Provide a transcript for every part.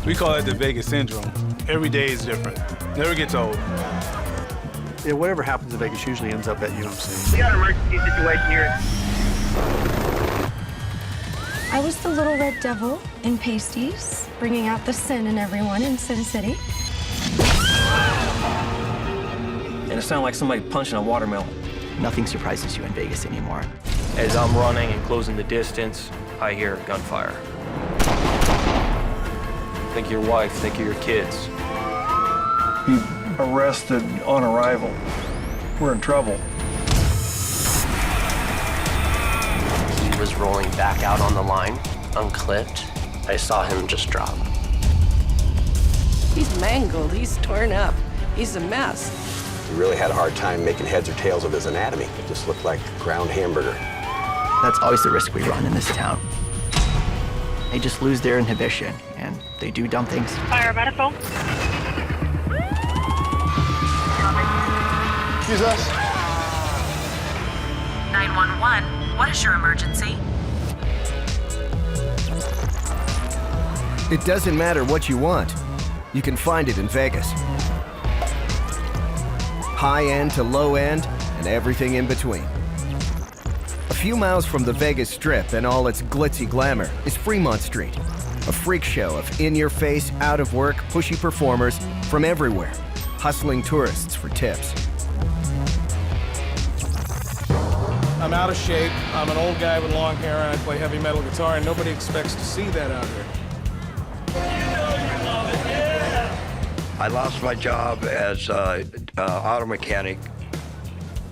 We call it the Vegas syndrome. Every day is different. Never gets old. Yeah, whatever happens in Vegas usually ends up at UMC. We got an emergency situation here. I was the little red devil in pasties, bringing out the sin in everyone in Sin City. And it sounded like somebody punching a watermelon. Nothing surprises you in Vegas anymore. As I'm running and closing the distance, I hear gunfire. Think of your wife, think of your kids. Be arrested on arrival. We're in trouble. He was rolling back out on the line, unclipped. I saw him just drop. He's mangled, he's torn up, he's a mess. He really had a hard time making heads or tails of his anatomy. It just looked like ground hamburger. That's always the risk we run in this town. They just lose their inhibition, and they do dumb things. Fire medical. Excuse us. 911, what is your emergency? It doesn't matter what you want. You can find it in Vegas. High end to low end, and everything in between. A few miles from the Vegas Strip and all its glitzy glamour is Fremont Street, a freak show of in-your-face, out-of-work, pushy performers from everywhere, hustling tourists for tips. I'm out of shape, I'm an old guy with long hair, and I play heavy metal guitar, and nobody expects to see that out here. I lost my job as an auto mechanic.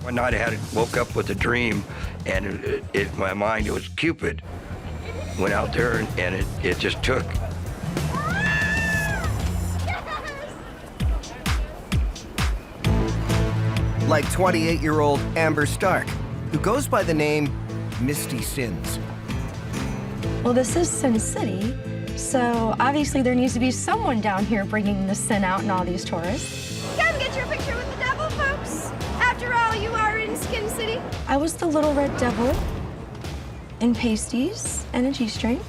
One night I woke up with a dream, and in my mind it was Cupid. Went out there and it just took. Like 28-year-old Amber Stark, who goes by the name Misty Sins. Well, this is Sin City, so obviously there needs to be someone down here bringing the sin out in all these tourists. Come get your picture with the devil, folks. After all, you are in Skin City. I was the little red devil in pasties and a G-string.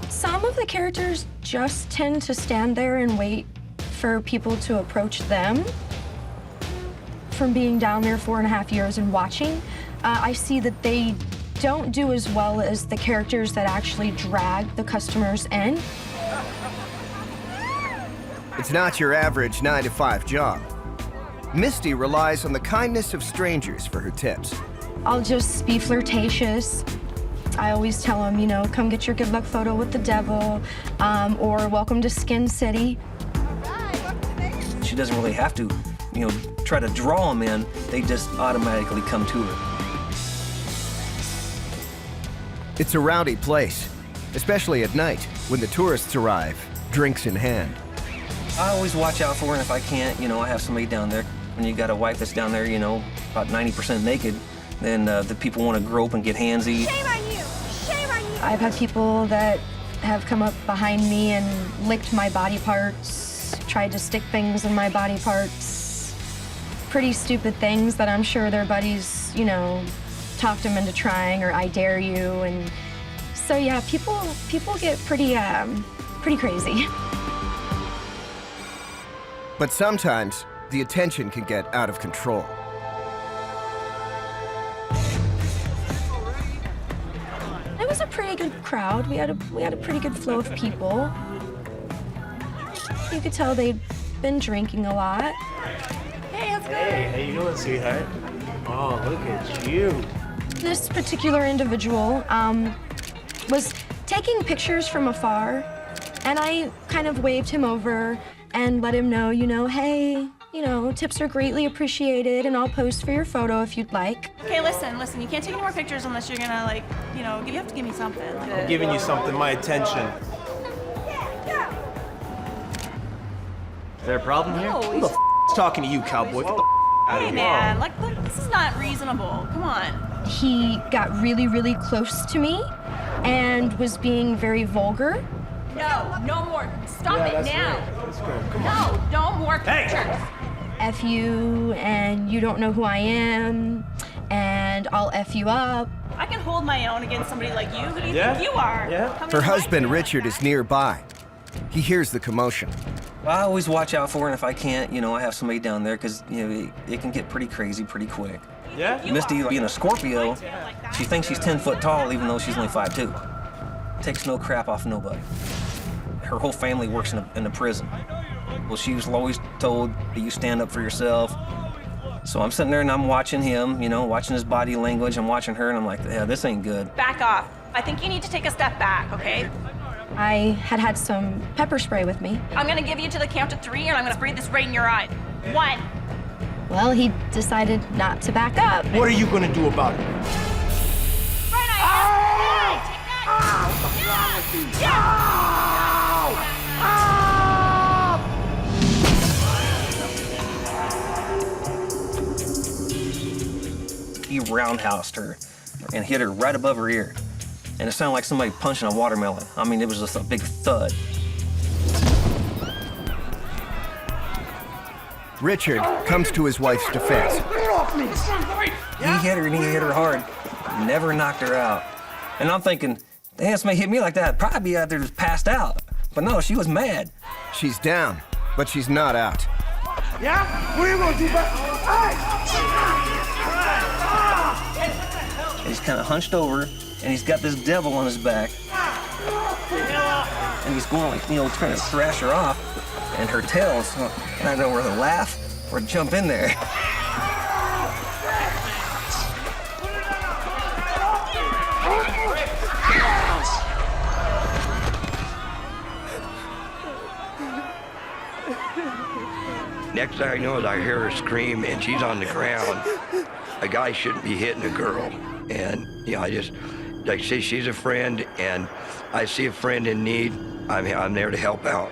Some of the characters just tend to stand there and wait for people to approach them. From being down there 4.5 years and watching, I see that they don't do as well as the characters that actually drag the customers in. It's not your average 9-to-5 job. Misty relies on the kindness of strangers for her tips. I'll just be flirtatious. I always tell them, you know, come get your good luck photo with the devil, or welcome to Skin City. She doesn't really have to, you know, try to draw them in. They just automatically come to her. It's a rowdy place, especially at night when the tourists arrive, drinks in hand. I always watch out for her, and if I can't, you know, I have somebody down there. When you got a wife that's down there, you know, about 90% naked, then the people want to grope and get handsy. Shame on you! Shame on you! I've had people that have come up behind me and licked my body parts, tried to stick things in my body parts. Pretty stupid things that I'm sure their buddies, you know, talked them into trying, or I dare you. And so, yeah, people get pretty crazy. But sometimes the attention can get out of control. It was a pretty good crowd. We had a pretty good flow of people. You could tell they'd been drinking a lot. Hey, let's go. Hey, how you doing, sweetheart? Oh, look at you. This particular individual was taking pictures from afar, and I kind of waved him over and let him know, you know, hey, you know, tips are greatly appreciated, and I'll post for your photo if you'd like. Okay, listen, you can't take any more pictures unless you're gonna, like, you know, you have to give me something. I'm giving you something, my attention. Is there a problem here? No, Who the f is talking to you, cowboy? Get the f out of Hey, here. man, like, look, this is not reasonable. Come on. He got really, really close to me and was being very vulgar. No, no more. Stop it now. Right. Let's go. Come on. No more pictures. F you, and you don't know who I am, and I'll F you up. I can hold my own against somebody like you. Who do you think you are? Yeah. Her husband, Richard, is nearby. He hears the commotion. I always watch out for her, and if I can't, you know, I have somebody down there because, you know, it can get pretty crazy pretty quick. Yeah? Misty, being a Scorpio, she thinks she's 10 foot tall even though she's only 5'2". Takes no crap off nobody. Her whole family works in a prison. Well, she was always told that you stand up for yourself. So I'm sitting there and I'm watching him, you know, watching his body language. I'm watching her and I'm like, yeah, this ain't good. Back off. I think you need to take a step back, okay? I had some pepper spray with me. I'm gonna give you to the count of 3 and I'm gonna spray this right in your eye. 1. Well, he decided not to back up. What are you gonna do about it? Right eye. Take that. He roundhoused her and hit her right above her ear. And it sounded like somebody punching a watermelon. I mean, it was just a big thud. Richard comes to his wife's defense. He hit her and he hit her hard. Never knocked her out. And I'm thinking, damn, somebody hit me like that, I'd probably be out there just passed out. But no, she was mad. She's down, but she's not out. Yeah? What are you gonna do about And he's kind of hunched over, and he's got this devil on his back. And he's going like, you know, trying to thrash her off. And her tail, so I don't know whether to laugh or jump in there. Next thing I know is I hear her scream, and she's on the ground. A guy shouldn't be hitting a girl. And, you know, I just, like, say she's a friend, and I see a friend in need, I'm there to help out.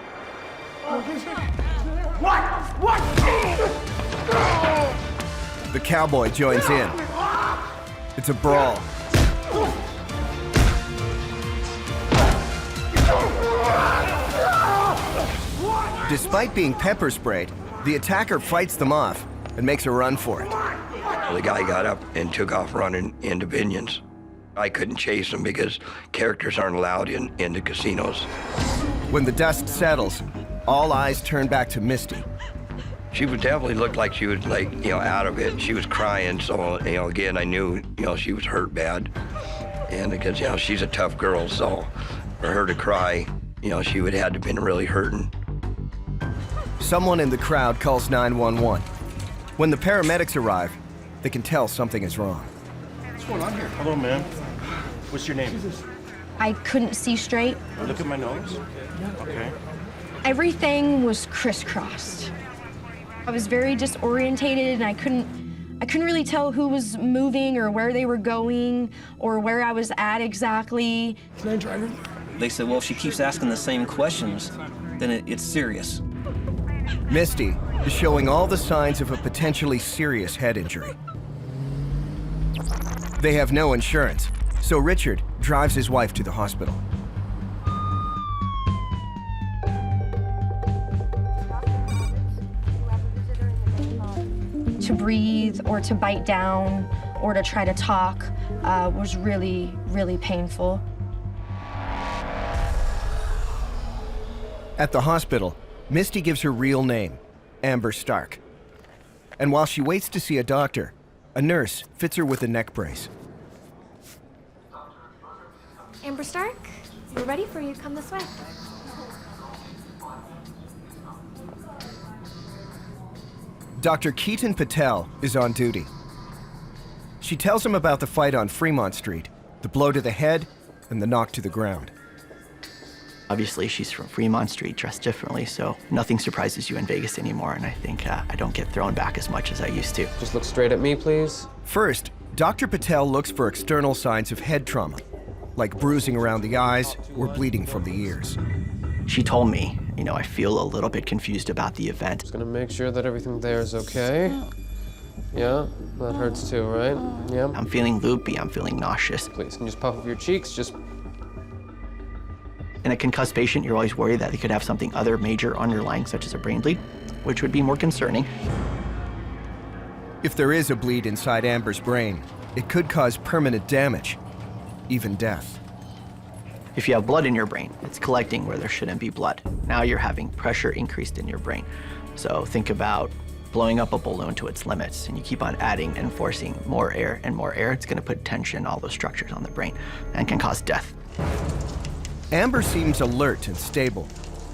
What? The cowboy joins in. It's a brawl. Despite being pepper sprayed, the attacker fights them off and makes a run for it. The guy got up and took off running into Binions. I couldn't chase him because characters aren't allowed in the casinos. When the dust settles, all eyes turn back to Misty. She would definitely look like she was, like, you know, out of it. She was crying, so, you know, again, I knew, you know, she was hurt bad. And because, you know, she's a tough girl, so for her to cry, you know, she would have had to have been really hurting. Someone in the crowd calls 911. When the paramedics arrive, they can tell something is wrong. What's going on here? Hello, ma'am. What's your name? I couldn't see straight. Look at my nose. Okay. Everything was crisscrossed. I was very disorientated and I couldn't really tell who was moving or where they were going or where I was at exactly. Can I drive her? They said, well, if she keeps asking the same questions, then it's serious. Misty is showing all the signs of a potentially serious head injury. They have no insurance, so Richard drives his wife to the hospital. To breathe or to bite down or to try to talk was really, really painful. At the hospital, Misty gives her real name, Amber Stark. And while she waits to see a doctor, a nurse fits her with a neck brace. Amber Stark, we're ready for you. Come this way. Dr. Keaton Patel is on duty. She tells him about the fight on Fremont Street, the blow to the head, and the knock to the ground. Obviously, she's from Fremont Street, dressed differently, so nothing surprises you in Vegas anymore, and I think I don't get thrown back as much as I used to. Just look straight at me, please. First, Dr. Patel looks for external signs of head trauma, like bruising around the eyes or bleeding from the ears. She told me, you know, I feel a little bit confused about the event. Just gonna make sure that everything there is okay. Yeah, that hurts too, right? Yeah. I'm feeling loopy, I'm feeling nauseous. Please, can you just puff up your cheeks, just... In a concussed patient, you're always worried that they could have something other major underlying, such as a brain bleed, which would be more concerning. If there is a bleed inside Amber's brain, it could cause permanent damage even death. If you have blood in your brain, it's collecting where there shouldn't be blood. Now you're having pressure increased in your brain. So think about blowing up a balloon to its limits, and you keep on adding and forcing more air and more air. It's going to put tension in all those structures on the brain and can cause death. Amber seems alert and stable,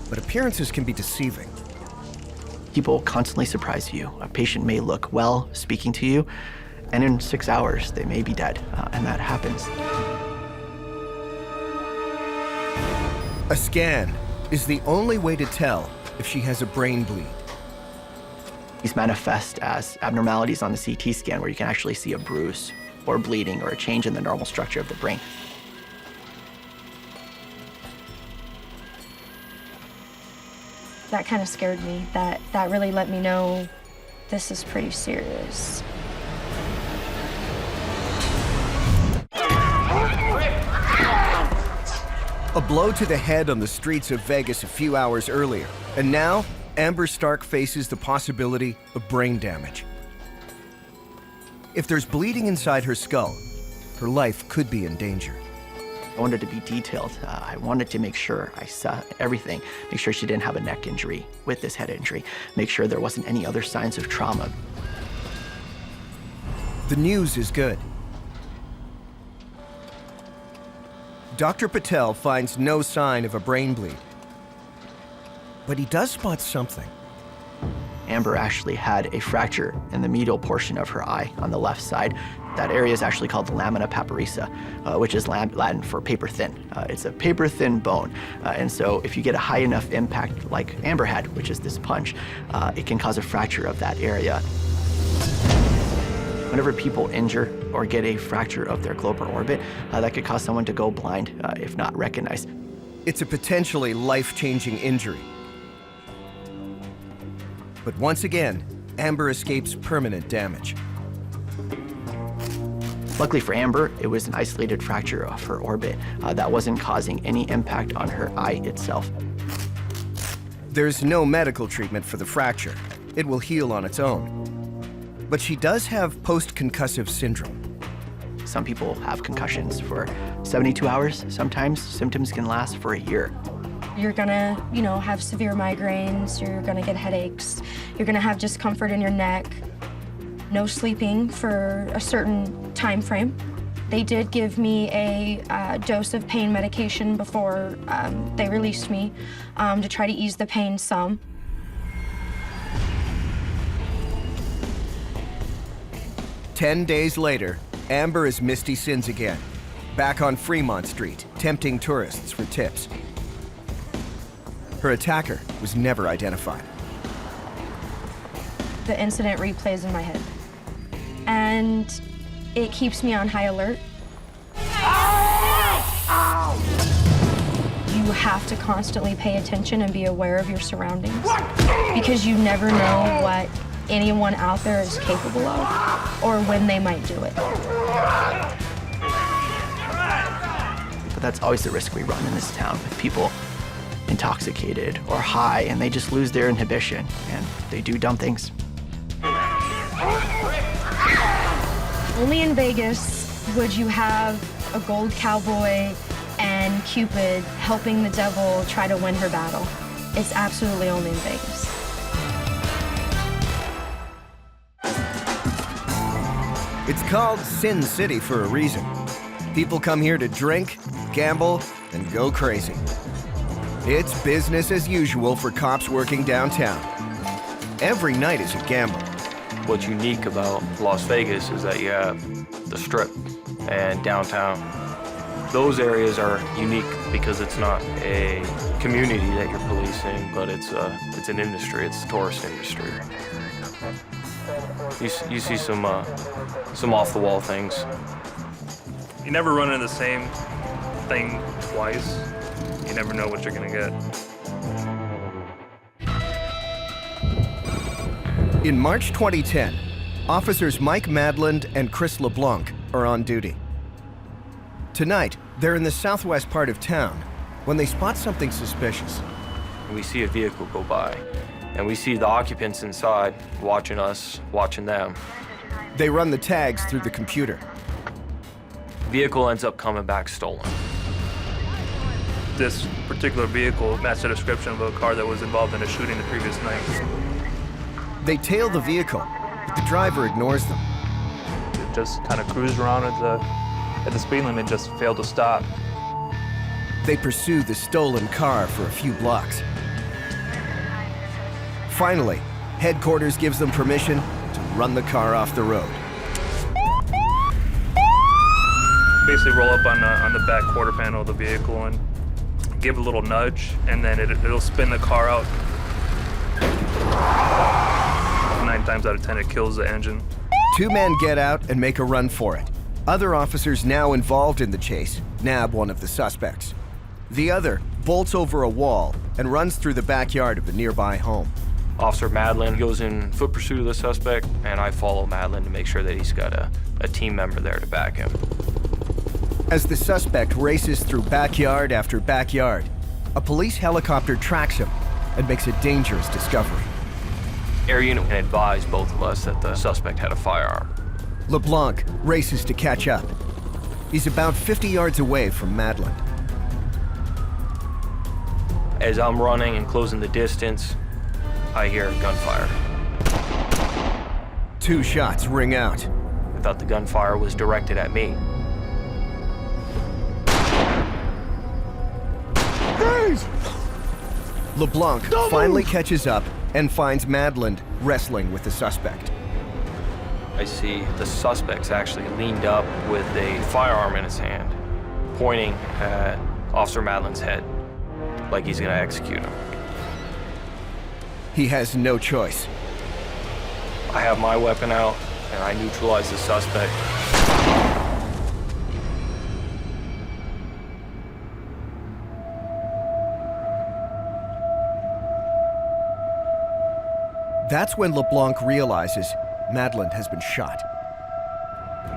but appearances can be deceiving. People constantly surprise you. A patient may look well speaking to you, and in 6 hours, they may be dead, and that happens. A scan is the only way to tell if she has a brain bleed. These manifest as abnormalities on the CT scan where you can actually see a bruise or bleeding or a change in the normal structure of the brain. That kind of scared me. That really let me know this is pretty serious. A blow to the head on the streets of Vegas a few hours earlier, and now Amber Stark faces the possibility of brain damage. If there's bleeding inside her skull, her life could be in danger. I wanted to be detailed. I wanted to make sure I saw everything, make sure she didn't have a neck injury with this head injury, make sure there wasn't any other signs of trauma. The news is good. Dr. Patel finds no sign of a brain bleed, but he does spot something. Amber actually had a fracture in the medial portion of her eye on the left side. That area is actually called the lamina papyrisa, which is Latin for paper thin. It's a paper thin bone. And so if you get a high enough impact like Amber had, which is this punch, it can cause a fracture of that area. Whenever people injure or get a fracture of their globe or orbit, that could cause someone to go blind if not recognized. It's a potentially life-changing injury. But once again, Amber escapes permanent damage. Luckily for Amber, it was an isolated fracture of her orbit that wasn't causing any impact on her eye itself. There's no medical treatment for the fracture. It will heal on its own. But she does have post-concussive syndrome. Some people have concussions for 72 hours. Sometimes symptoms can last for a year. You're gonna, have severe migraines, you're gonna get headaches, you're gonna have discomfort in your neck, no sleeping for a certain time frame. They did give me a dose of pain medication before they released me to try to ease the pain some. "10 days later, Amber is Misty Sins again, back on Fremont Street, tempting tourists for tips. Her attacker was never identified. The incident replays in my head, and it keeps me on high alert. You have to constantly pay attention and be aware of your surroundings, because you never know what anyone out there is capable of or when they might do it. But that's always the risk we run in this town with people intoxicated or high, and they just lose their inhibition and they do dumb things. Only in Vegas would you have a gold cowboy and Cupid helping the devil try to win her battle. It's absolutely only in Vegas. It's called Sin City for a reason. People come here to drink, gamble, and go crazy. It's business as usual for cops working downtown. Every night is a gamble. What's unique about Las Vegas is that you have the Strip and downtown. Those areas are unique because it's not a community that you're policing, but it's an industry. It's the tourist industry. You see some off-the-wall things. You never run into the same thing twice. You never know what you're gonna get. In March 2010, officers Mike Madland and Chris LeBlanc are on duty. Tonight, they're in the southwest part of town when they spot something suspicious. We see a vehicle go by, and we see the occupants inside watching us, watching them. They run the tags through the computer. Vehicle ends up coming back stolen. This particular vehicle matched the description of a car that was involved in a shooting the previous night. They tail the vehicle, but the driver ignores them. It just kind of cruised around at the speed limit, just failed to stop. They pursue the stolen car for a few blocks. Finally, headquarters gives them permission to run the car off the road. Basically roll up on the back quarter panel of the vehicle and give a little nudge, and then it'll spin the car out. 9 times out of 10, it kills the engine. 2 men get out and make a run for it. Other officers now involved in the chase nab one of the suspects. The other bolts over a wall and runs through the backyard of a nearby home. Officer Madlin goes in foot pursuit of the suspect, and I follow Madlin to make sure that he's got a team member there to back him. As the suspect races through backyard after backyard, a police helicopter tracks him and makes a dangerous discovery. Air unit advised both of us that the suspect had a firearm. LeBlanc races to catch up. He's about 50 yards away from Madlin. As I'm running and closing the distance, I hear gunfire. 2 shots ring out. I thought the gunfire was directed at me. LeBlanc finally catches up and finds Madlin wrestling with the suspect. I see the suspect's actually leaned up with a firearm in his hand, pointing at Officer Madlin's head, like he's gonna execute him. He has no choice. I have my weapon out, and I neutralize the suspect. That's when LeBlanc realizes Madlin has been shot.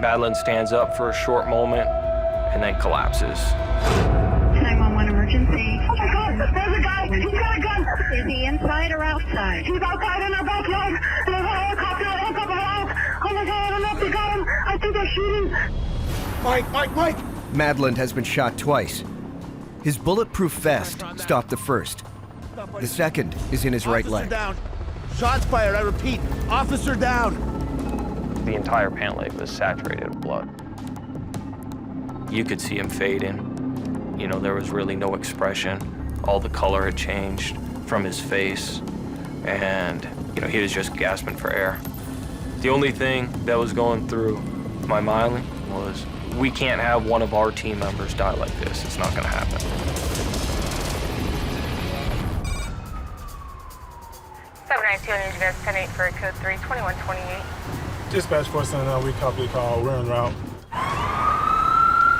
Madlin stands up for a short moment and then collapses. 911 emergency. Oh my God, there's a guy. He's got a gun. Is he inside or outside? He's outside in our backyard. There's a helicopter around. Oh my God, I don't know if they got him. I think they're shooting. Mike. Madlin has been shot twice. His bulletproof vest stopped the first. The second is in his right leg. Down. Shots fired, I repeat. Officer down. The entire pant leg was saturated with blood. You could see him fading. You know, there was really no expression. All the color had changed from his face, and, you know, he was just gasping for air. The only thing that was going through my mind was, we can't have one of our team members die like this. It's not gonna happen. 792, I need you guys 10-8 for code 3, 2128. Dispatch force center, we copy the call. We're en route.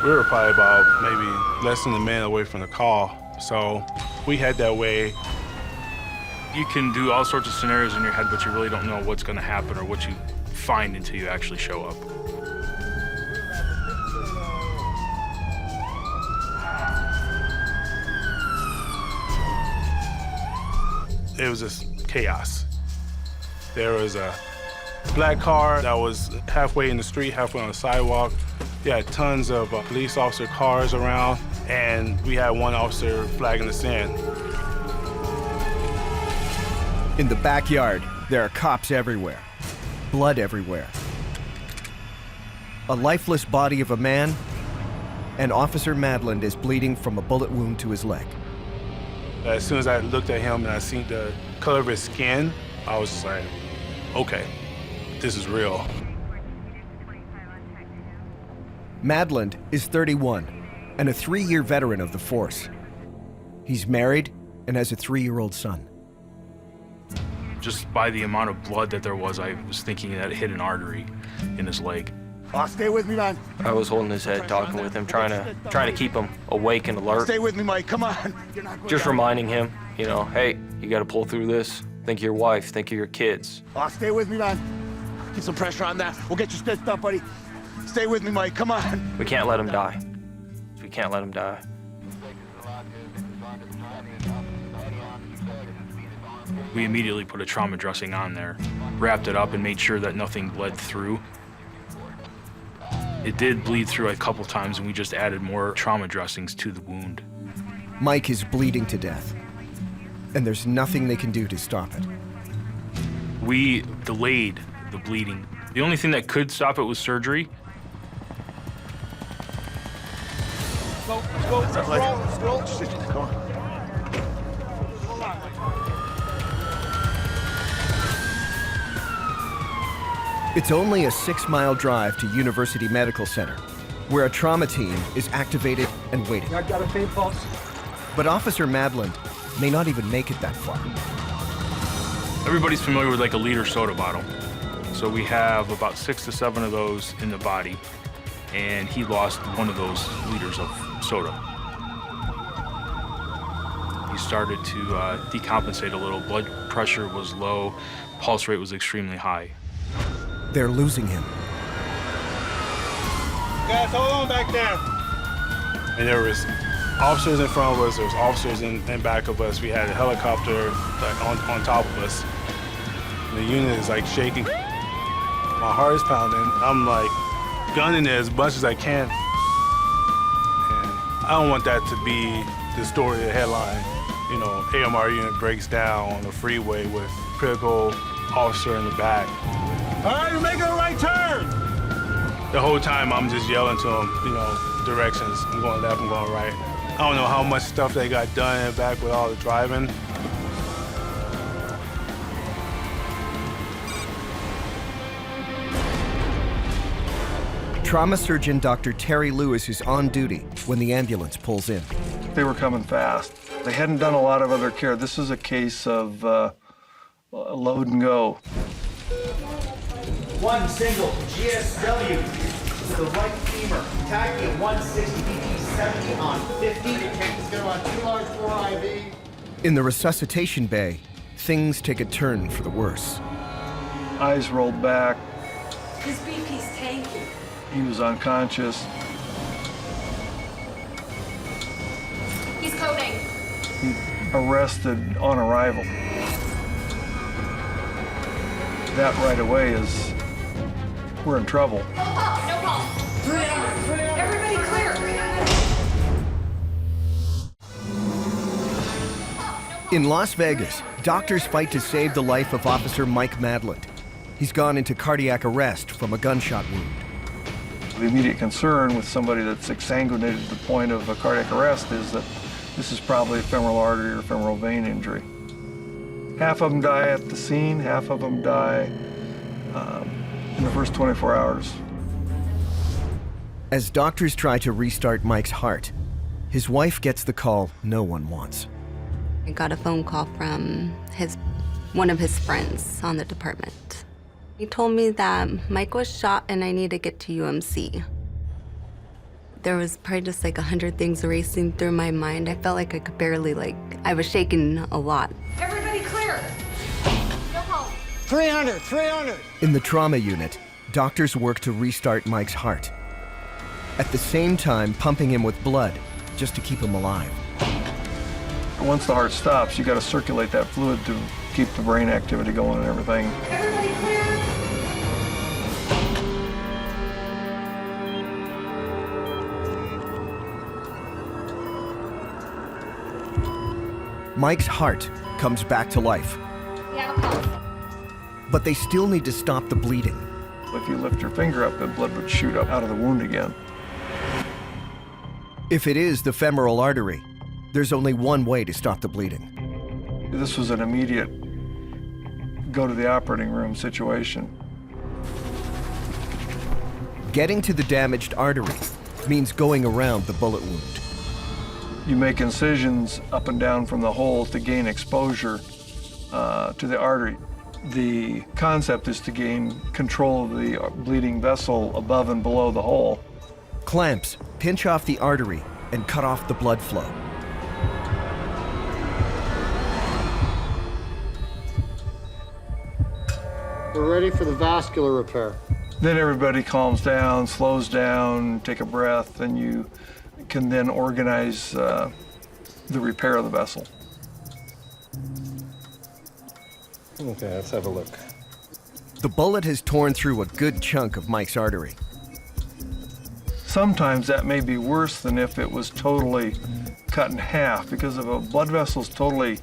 We were probably about maybe less than a minute away from the call, so we head that way. You can do all sorts of scenarios in your head, but you really don't know what's going to happen or what you find until you actually show up. It was just chaos. There was a black car that was halfway in the street, halfway on the sidewalk. We had tons of police officer cars around, and we had one officer flagging us in. In the backyard, there are cops everywhere, blood everywhere. A lifeless body of a man, and Officer Madlin is bleeding from a bullet wound to his leg. As soon as I looked at him and I seen the color of his skin, I was just like, okay, this is real. Madlin is 31 and a 3-year veteran of the force. He's married and has a 3-year-old son. Just by the amount of blood that there was, I was thinking that it hit an artery in his leg. Oh, stay with me, man. I was holding his head, talking with him, trying to keep him awake and alert. Stay with me, Mike. Come on. Just reminding him, you know, hey, you got to pull through this. Think of your wife. Think of your kids. Oh, stay with me, man. Get some pressure on that. We'll get you stitched up, buddy. Stay with me, Mike. Come on. We can't let him die. We can't let him die. We immediately put a trauma dressing on there, wrapped it up, and made sure that nothing bled through. It did bleed through a couple times, and we just added more trauma dressings to the wound. Mike is bleeding to death, and there's nothing they can do to stop it. We delayed the bleeding. The only thing that could stop it was surgery. It's only a 6-mile drive to University Medical Center, where a trauma team is activated and waiting. I got a pain pulse. But Officer Madland may not even make it that far. Everybody's familiar with like a liter soda bottle. So we have about 6 to 7 of those in the body, and he lost one of those liters of soda. He started to decompensate a little. Blood pressure was low, pulse rate was extremely high. They're losing him. Guys, hold on back there. And there was officers in front of us, there was officers in back of us. We had a helicopter like on top of us. And the unit is like shaking. My heart is pounding. I'm like gunning it as much as I can. And I don't want that to be the story, the headline. You know, AMR unit breaks down on the freeway with critical officer in the back. All right, you're making a right turn. The whole time I'm just yelling to them, you know, directions. I'm going left, I'm going right. I don't know how much stuff they got done in the back with all the driving. Trauma surgeon Dr. Terry Lewis is on duty when the ambulance pulls in. They were coming fast. They hadn't done a lot of other care. This is a case of load and go. One single GSW to the right femur. Tacking at 160 BP 70 on 50. It's going on 2 large 4 IV. In the resuscitation bay, things take a turn for the worse. Eyes rolled back. His BP's tanky. He was unconscious. He's coding. Arrested on arrival. That right away is, we're in trouble. No pulse. Everybody clear. In Las Vegas, doctors fight to save the life of Officer Mike Madland. He's gone into cardiac arrest from a gunshot wound. The immediate concern with somebody that's exsanguinated to the point of a cardiac arrest is that this is probably a femoral artery or femoral vein injury. Half of them die at the scene, half of them die in the first 24 hours. As doctors try to restart Mike's heart, his wife gets the call no one wants. I got a phone call from one of his friends on the department. He told me that Mike was shot and I need to get to UMC. There was probably just like 100 things racing through my mind. I felt like I could barely, I was shaking a lot. Everybody clear. No pulse. 300, 300. In the trauma unit, doctors work to restart Mike's heart, at the same time pumping him with blood just to keep him alive. Once the heart stops, you got to circulate that fluid to keep the brain activity going and everything. Everybody clear. Mike's heart comes back to life. Yeah, pulse. But they still need to stop the bleeding. If you lift your finger up, the blood would shoot up out of the wound again. If it is the femoral artery, there's only one way to stop the bleeding. This was an immediate go to the operating room situation. Getting to the damaged artery means going around the bullet wound. You make incisions up and down from the hole to gain exposure to the artery. The concept is to gain control of the bleeding vessel above and below the hole. Clamps pinch off the artery and cut off the blood flow. We're ready for the vascular repair. Then everybody calms down, slows down, take a breath, and you can then organize the repair of the vessel. Okay, let's have a look. The bullet has torn through a good chunk of Mike's artery. Sometimes that may be worse than if it was totally cut in half, because if a blood vessel is totally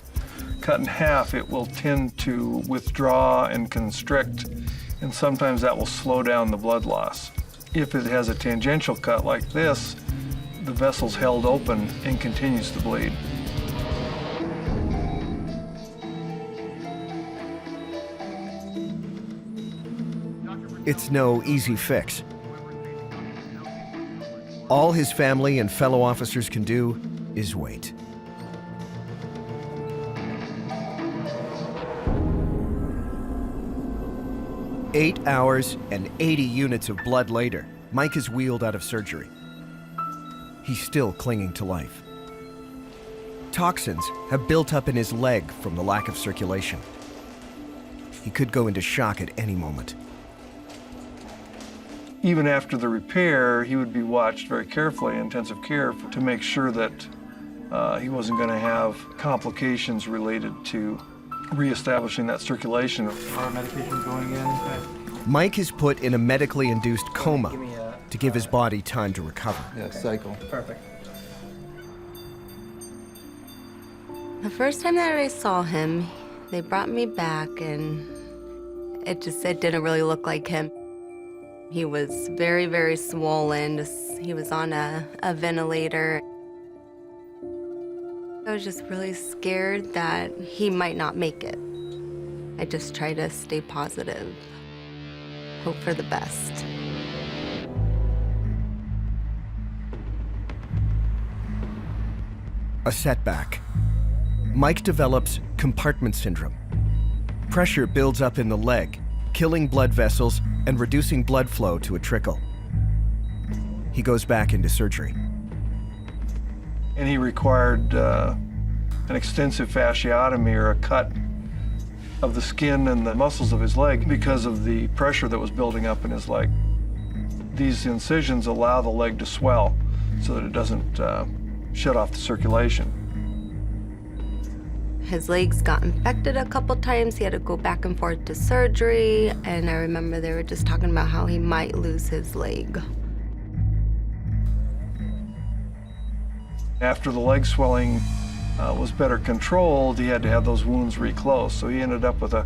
cut in half, it will tend to withdraw and constrict, and sometimes that will slow down the blood loss. If it has a tangential cut like this, the vessel's held open and continues to bleed. It's no easy fix. All his family and fellow officers can do is wait. "8 hours and 80 units of blood later, Mike is wheeled out of surgery. He's still clinging to life. Toxins have built up in his leg from the lack of circulation. He could go into shock at any moment. Even after the repair, he would be watched very carefully in intensive care to make sure that he wasn't going to have complications related to reestablishing that circulation. Our medication going in. Mike is put in a medically induced coma to give his body time to recover. Yeah, cycle. Perfect. The first time that I saw him, they brought me back, and it didn't really look like him. He was very, very swollen. He was on a ventilator. I was just really scared that he might not make it. I just try to stay positive, hope for the best. A setback. Mike develops compartment syndrome. Pressure builds up in the leg, killing blood vessels and reducing blood flow to a trickle. He goes back into surgery. And he required an extensive fasciotomy, or a cut of the skin and the muscles of his leg, because of the pressure that was building up in his leg. These incisions allow the leg to swell so that it doesn't shut off the circulation. His legs got infected a couple times. He had to go back and forth to surgery, and I remember they were just talking about how he might lose his leg. After the leg swelling was better controlled, he had to have those wounds reclosed. So he ended up with a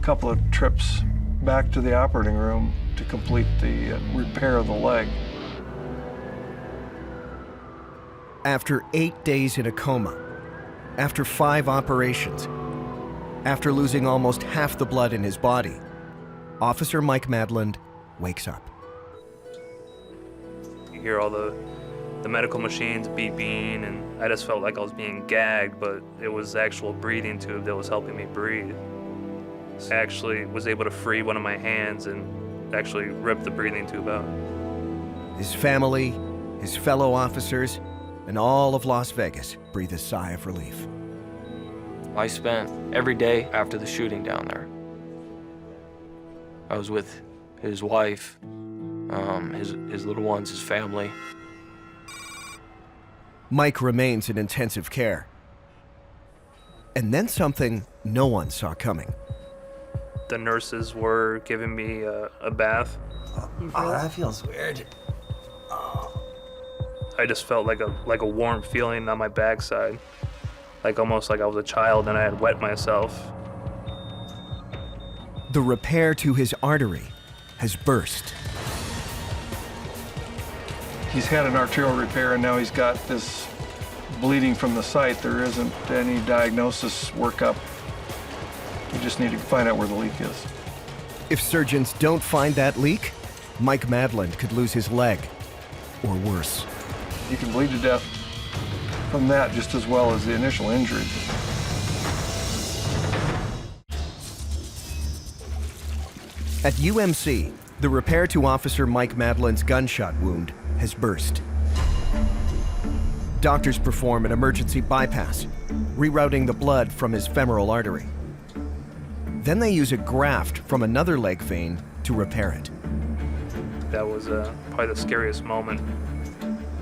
couple of trips back to the operating room to complete the repair of the leg. After 8 days in a coma, after 5 operations, after losing almost half the blood in his body, Officer Mike Madland wakes up. You hear all the medical machines beeping, and I just felt like I was being gagged, but it was the actual breathing tube that was helping me breathe. I actually was able to free one of my hands and actually rip the breathing tube out. His family, his fellow officers, and all of Las Vegas breathe a sigh of relief. I spent every day after the shooting down there. I was with his wife, his little ones, his family. Mike remains in intensive care. And then something no one saw coming. The nurses were giving me a bath. Oh, that feels weird. I just felt like a warm feeling on my backside, like almost like I was a child and I had wet myself. The repair to his artery has burst. He's had an arterial repair, and now he's got this bleeding from the site. There isn't any diagnosis workup. We just need to find out where the leak is. If surgeons don't find that leak, Mike Madland could lose his leg, or worse. You can bleed to death from that just as well as the initial injury. At UMC, the repair to Officer Mike Madland's gunshot wound has burst. Doctors perform an emergency bypass, rerouting the blood from his femoral artery. Then they use a graft from another leg vein to repair it. That was probably the scariest moment,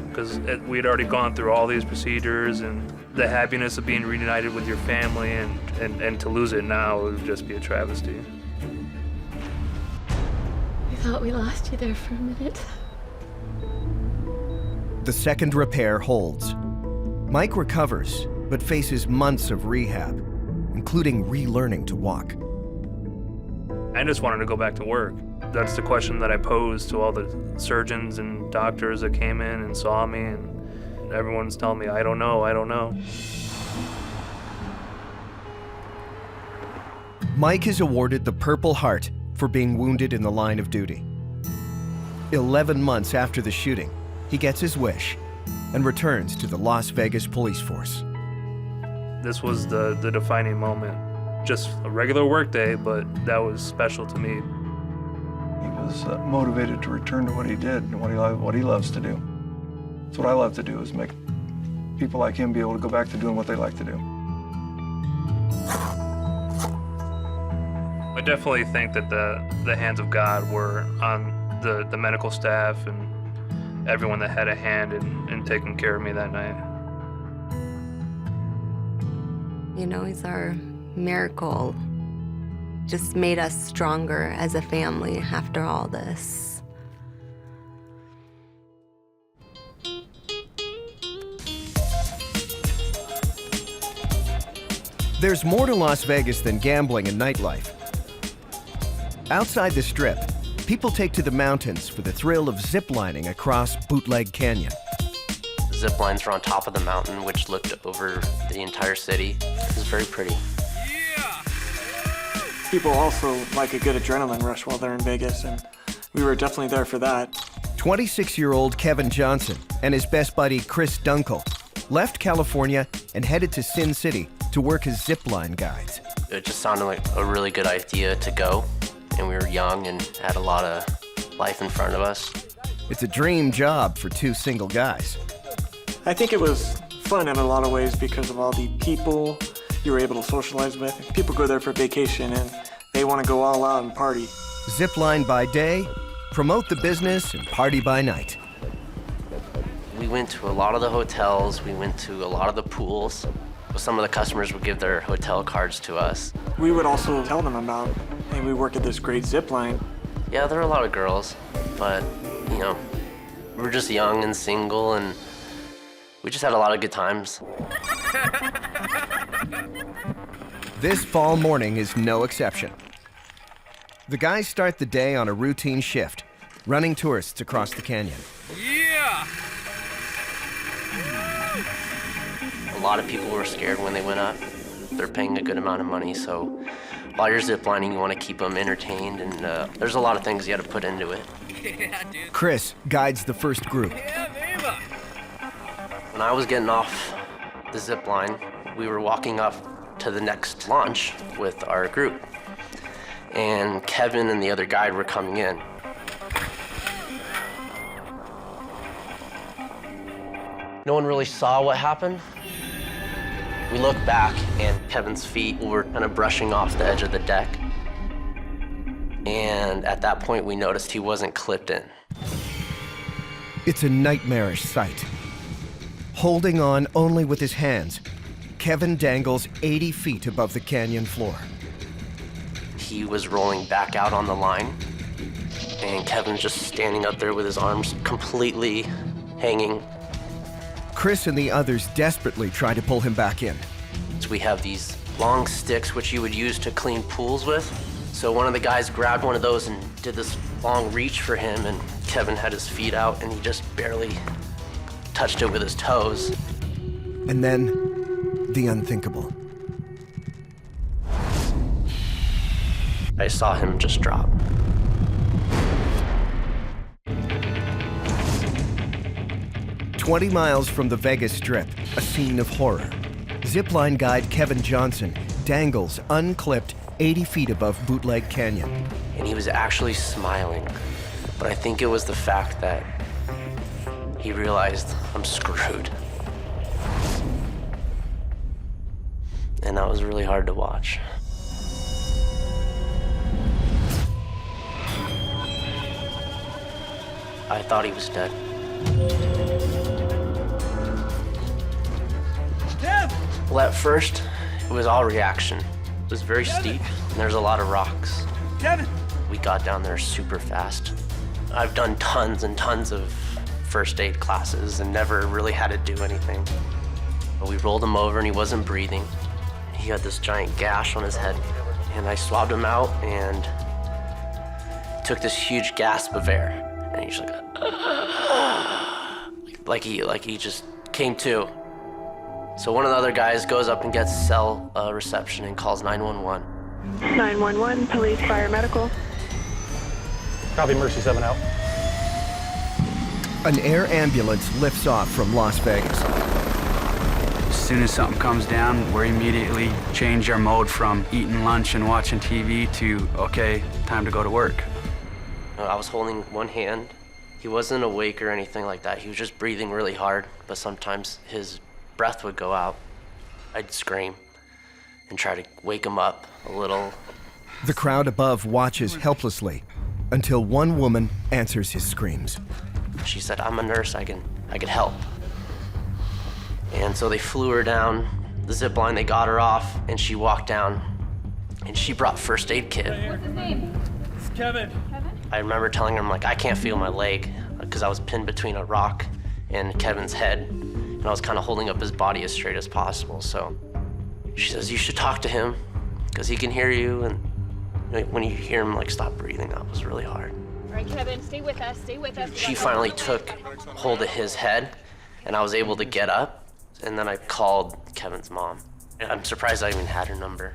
because we'd already gone through all these procedures, and the happiness of being reunited with your family, and to lose it now would just be a travesty. I thought we lost you there for a minute. The second repair holds. Mike recovers, but faces months of rehab, including relearning to walk. I just wanted to go back to work. That's the question that I posed to all the surgeons and doctors that came in and saw me, and everyone's telling me, I don't know, I don't know. Mike is awarded the Purple Heart for being wounded in the line of duty. 11 months after the shooting, he gets his wish and returns to the Las Vegas police force. This was the defining moment. Just a regular work day, but that was special to me. He was motivated to return to what he did and what he loves to do. That's what I love to do, is make people like him be able to go back to doing what they like to do. I definitely think that the hands of God were on the medical staff and everyone that had a hand in taking care of me that night. You know, he's our miracle. Just made us stronger as a family after all this. There's more to Las Vegas than gambling and nightlife. Outside the Strip, people take to the mountains for the thrill of ziplining across Bootleg Canyon. Zip lines were on top of the mountain, which looked over the entire city. It was very pretty. People also like a good adrenaline rush while they're in Vegas, and we were definitely there for that. 26-year-old Kevin Johnson and his best buddy Chris Dunkel left California and headed to Sin City to work as zipline guides. It just sounded like a really good idea to go, and we were young and had a lot of life in front of us. It's a dream job for two single guys. I think it was fun in a lot of ways because of all the people you were able to socialize with. People go there for vacation and they want to go all out and party. Zipline by day, promote the business, and party by night. We went to a lot of the hotels, we went to a lot of the pools. Some of the customers would give their hotel cards to us. We would also tell them about, hey, we work at this great zipline. Yeah, there were a lot of girls, but, you know, we were just young and single, and we just had a lot of good times. This fall morning is no exception. The guys start the day on a routine shift, running tourists across the canyon. Yeah! A lot of people were scared when they went up. They're paying a good amount of money, so while you're ziplining, you want to keep them entertained, and there's a lot of things you got to put into it. Yeah, dude. Chris guides the first group. When I was getting off the zip line, we were walking up to the next launch with our group. And Kevin and the other guide were coming in. No one really saw what happened. We looked back and Kevin's feet were kind of brushing off the edge of the deck. And at that point, we noticed he wasn't clipped in. It's a nightmarish sight. Holding on only with his hands, Kevin dangles 80 feet above the canyon floor. He was rolling back out on the line, and Kevin's just standing up there with his arms completely hanging. Chris and the others desperately try to pull him back in. So we have these long sticks which you would use to clean pools with. So one of the guys grabbed one of those and did this long reach for him, and Kevin had his feet out and he just barely touched it with his toes. And then, the unthinkable. I saw him just drop. "20 miles from the Vegas Strip, a scene of horror. Zipline guide Kevin Johnson dangles unclipped 80 feet above Bootleg Canyon. And he was actually smiling, but I think it was the fact that he realized I'm screwed. And that was really hard to watch. I thought he was dead. Well, at first, it was all reaction. It was very steep, and there's a lot of rocks. Kevin! We got down there super fast. I've done tons and tons of first aid classes and never really had to do anything. But we rolled him over and he wasn't breathing. He had this giant gash on his head, and I swabbed him out and took this huge gasp of air, and he's like he just came to. So one of the other guys goes up and gets cell reception and calls 911. 911, police, fire, medical. Copy, Mercy 7 out. An air ambulance lifts off from Las Vegas. As soon as something comes down, we immediately change our mode from eating lunch and watching TV to, okay, time to go to work. I was holding one hand. He wasn't awake or anything like that. He was just breathing really hard, but sometimes his breath would go out. I'd scream and try to wake him up a little. The crowd above watches helplessly until one woman answers his screams. She said, "I'm a nurse, I can help." And so they flew her down the zip line, they got her off, and she walked down, and she brought first aid kit. What's his name? It's Kevin. I remember telling her, I can't feel my leg, because I was pinned between a rock and Kevin's head, and I was kind of holding up his body as straight as possible. So she says, "You should talk to him, because he can hear you," and when you hear him stop breathing, that was really hard. All right, Kevin, stay with us, stay with us. She finally took hold of his head, and I was able to get up, and then I called Kevin's mom. I'm surprised I even had her number.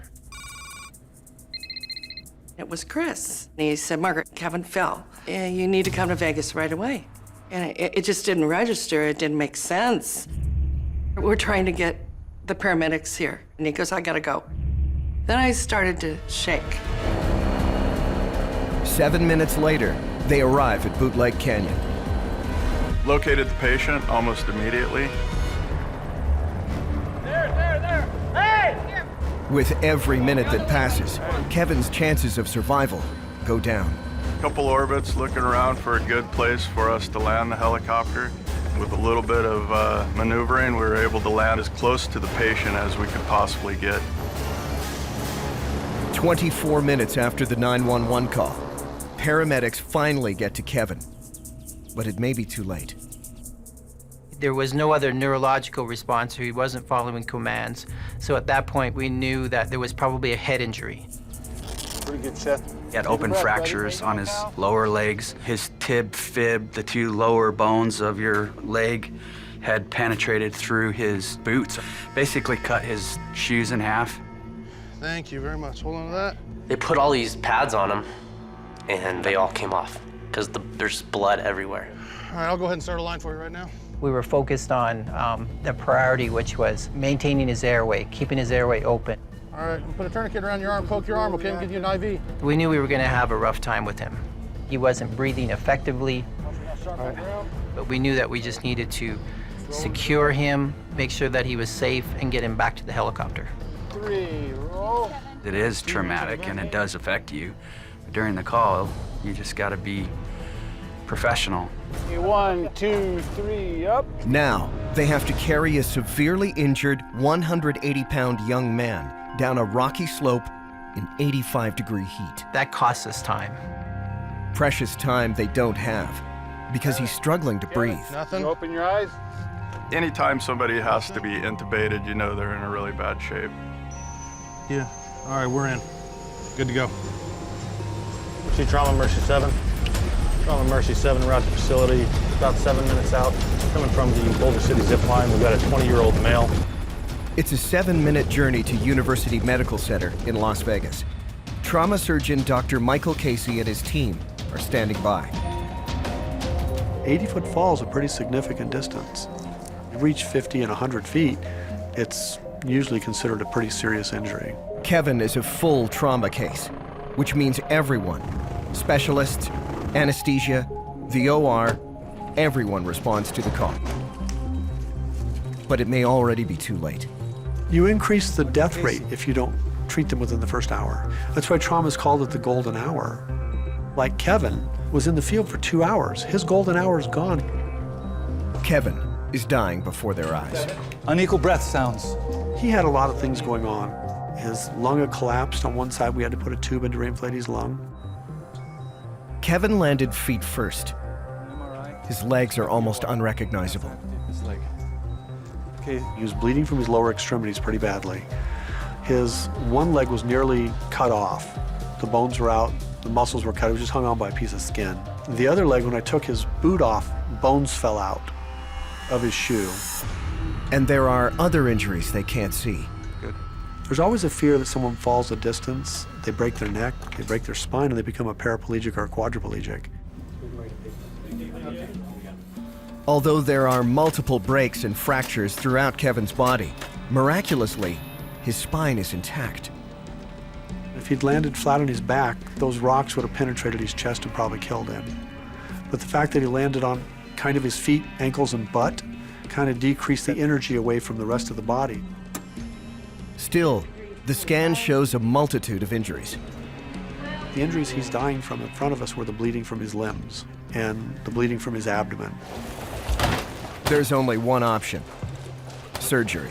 It was Chris. He said, "Margaret, Kevin fell. You need to come to Vegas right away." And it just didn't register. It didn't make sense. We're trying to get the paramedics here. And he goes, "I gotta go." Then I started to shake. 7 minutes later, they arrive at Bootleg Canyon. Located the patient almost immediately. There! Hey! With every minute that passes, Kevin's chances of survival go down. Couple orbits looking around for a good place for us to land the helicopter. With a little bit of maneuvering, we were able to land as close to the patient as we could possibly get. 24 minutes after the 911 call, paramedics finally get to Kevin, but it may be too late. There was no other neurological response, so he wasn't following commands. So at that point, we knew that there was probably a head injury. Pretty good, Seth. He had open fractures on his lower legs. His tib, fib, the two lower bones of your leg had penetrated through his boots. Basically cut his shoes in half. Thank you very much. Hold on to that. They put all these pads on him, and they all came off, because there's blood everywhere. All right, I'll go ahead and start a line for you right now. We were focused on the priority, which was maintaining his airway, keeping his airway open. All right, put a tourniquet around your arm, poke your arm, okay? We'll give you an IV. We knew we were going to have a rough time with him. He wasn't breathing effectively, but we knew that we just needed to secure him, make sure that he was safe, and get him back to the helicopter. 3, roll. It is traumatic and it does affect you. But during the call, you just got to be professional. 1, 2, 3, up. Now, they have to carry a severely injured 180-pound young man down a rocky slope in 85-degree heat. That costs us time. Precious time they don't have, because he's struggling to breathe. Nothing. Open your eyes. Anytime somebody has to be intubated, you know they're in a really bad shape. Yeah. All right, we're in. Good to go. See Trauma Mercy 7. Trauma Mercy 7, we're at the facility, about 7 minutes out. Coming from the Boulder City Zipline, we've got a 20-year-old male. It's a 7-minute journey to University Medical Center in Las Vegas. Trauma surgeon Dr. Michael Casey and his team are standing by. 80-foot fall is a pretty significant distance. You reach 50 and 100 feet, it's usually considered a pretty serious injury. Kevin is a full trauma case, which means everyone, specialists, anesthesia, the OR, everyone responds to the call. But it may already be too late. You increase the death rate if you don't treat them within the first hour. That's why trauma's called it the golden hour. Like Kevin was in the field for 2 hours. His golden hour is gone. Kevin is dying before their eyes. Unequal breath sounds. He had a lot of things going on. His lung had collapsed on one side. We had to put a tube in to reinflate his lung. Kevin landed feet first. His legs are almost unrecognizable. Okay, he was bleeding from his lower extremities pretty badly. His one leg was nearly cut off. The bones were out, the muscles were cut, it was just hung on by a piece of skin. The other leg, when I took his boot off, bones fell out of his shoe. And there are other injuries they can't see. There's always a fear that someone falls a distance, they break their neck, they break their spine, and they become a paraplegic or a quadriplegic. Although there are multiple breaks and fractures throughout Kevin's body, miraculously, his spine is intact. If he'd landed flat on his back, those rocks would have penetrated his chest and probably killed him. But the fact that he landed on kind of his feet, ankles, and butt kind of decreased the energy away from the rest of the body. Still, the scan shows a multitude of injuries. The injuries he's dying from in front of us were the bleeding from his limbs and the bleeding from his abdomen. There's only one option: surgery.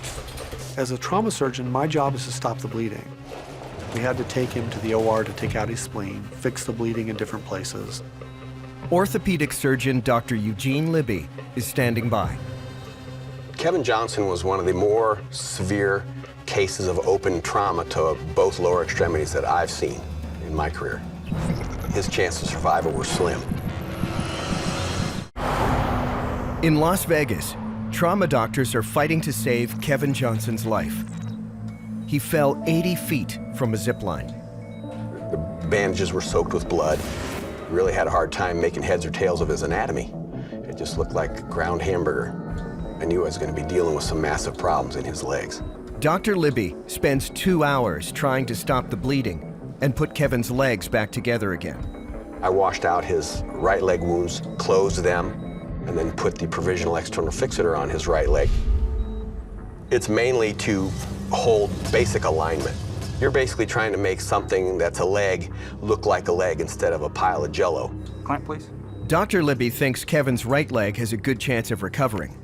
As a trauma surgeon, my job is to stop the bleeding. We had to take him to the OR to take out his spleen, fix the bleeding in different places. Orthopedic surgeon Dr. Eugene Libby is standing by. Kevin Johnson was one of the more severe cases of open trauma to both lower extremities that I've seen in my career. His chances of survival were slim. In Las Vegas, trauma doctors are fighting to save Kevin Johnson's life. He fell 80 feet from a zipline. The bandages were soaked with blood. He really had a hard time making heads or tails of his anatomy. It just looked like ground hamburger. I knew I was going to be dealing with some massive problems in his legs. Dr. Libby spends 2 hours trying to stop the bleeding and put Kevin's legs back together again. I washed out his right leg wounds, closed them, and then put the provisional external fixator on his right leg. It's mainly to hold basic alignment. You're basically trying to make something that's a leg look like a leg instead of a pile of jello. Clamp, please. Dr. Libby thinks Kevin's right leg has a good chance of recovering.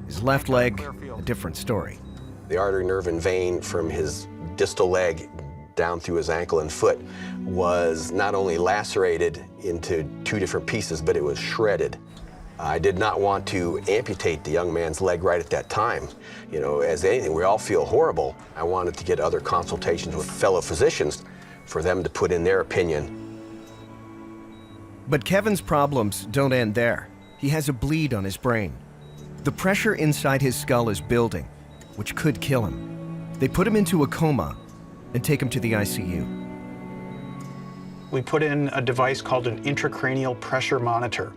His left leg, a different story. The artery, nerve, and vein from his distal leg down through his ankle and foot was not only lacerated into 2 different pieces, but it was shredded. I did not want to amputate the young man's leg right at that time. You know, as anything, we all feel horrible. I wanted to get other consultations with fellow physicians for them to put in their opinion. But Kevin's problems don't end there. He has a bleed on his brain. The pressure inside his skull is building, which could kill him. They put him into a coma and take him to the ICU. We put in a device called an intracranial pressure monitor.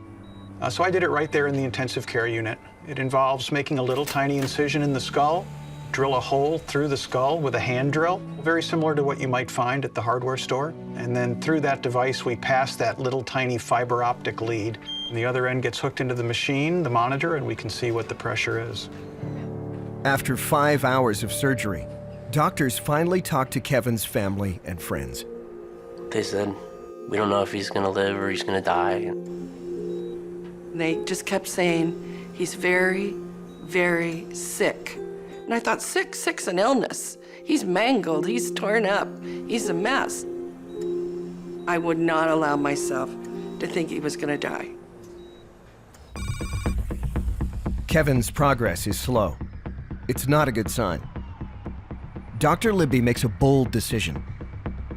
So I did it right there in the intensive care unit. It involves making a little tiny incision in the skull, drill a hole through the skull with a hand drill, very similar to what you might find at the hardware store. And then through that device, we pass that little tiny fiber optic lead. And the other end gets hooked into the machine, the monitor, and we can see what the pressure is. After 5 hours of surgery, doctors finally talked to Kevin's family and friends. They said, we don't know if he's gonna live or he's gonna die. They just kept saying, he's very, very sick. And I thought, sick's an illness. He's mangled, he's torn up, he's a mess. I would not allow myself to think he was gonna die. Kevin's progress is slow. It's not a good sign. Dr. Libby makes a bold decision.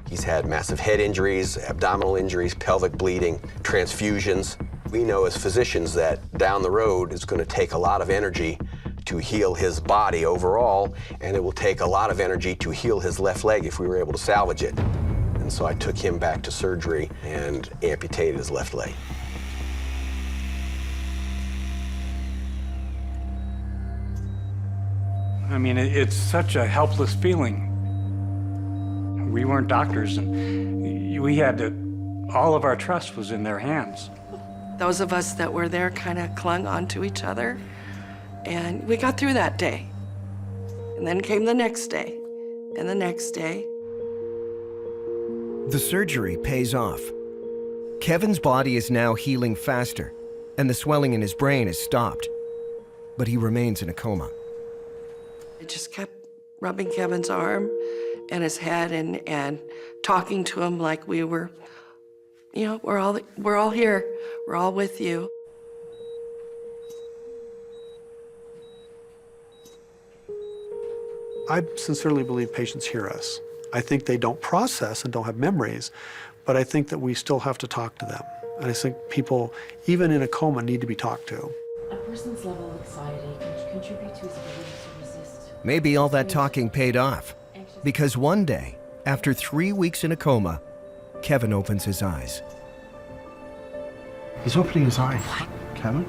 He's had massive head injuries, abdominal injuries, pelvic bleeding, transfusions. We know as physicians that down the road it's going to take a lot of energy to heal his body overall, and it will take a lot of energy to heal his left leg if we were able to salvage it. And so I took him back to surgery and amputated his left leg. I mean, it's such a helpless feeling. We weren't doctors, and we had to, all of our trust was in their hands. Those of us that were there kind of clung onto each other, and we got through that day. And then came the next day, and the next day. The surgery pays off. Kevin's body is now healing faster, and the swelling in his brain is stopped. But he remains in a coma. I just kept rubbing Kevin's arm and his head and talking to him like we were, you know, we're all here, we're all with you. I sincerely believe patients hear us. I think they don't process and don't have memories, but I think that we still have to talk to them. And I think people, even in a coma, need to be talked to. A person's level of anxiety can contribute to his ability to resist. Maybe all that talking paid off, because one day, after 3 weeks in a coma, Kevin opens his eyes. He's opening his eyes. Kevin?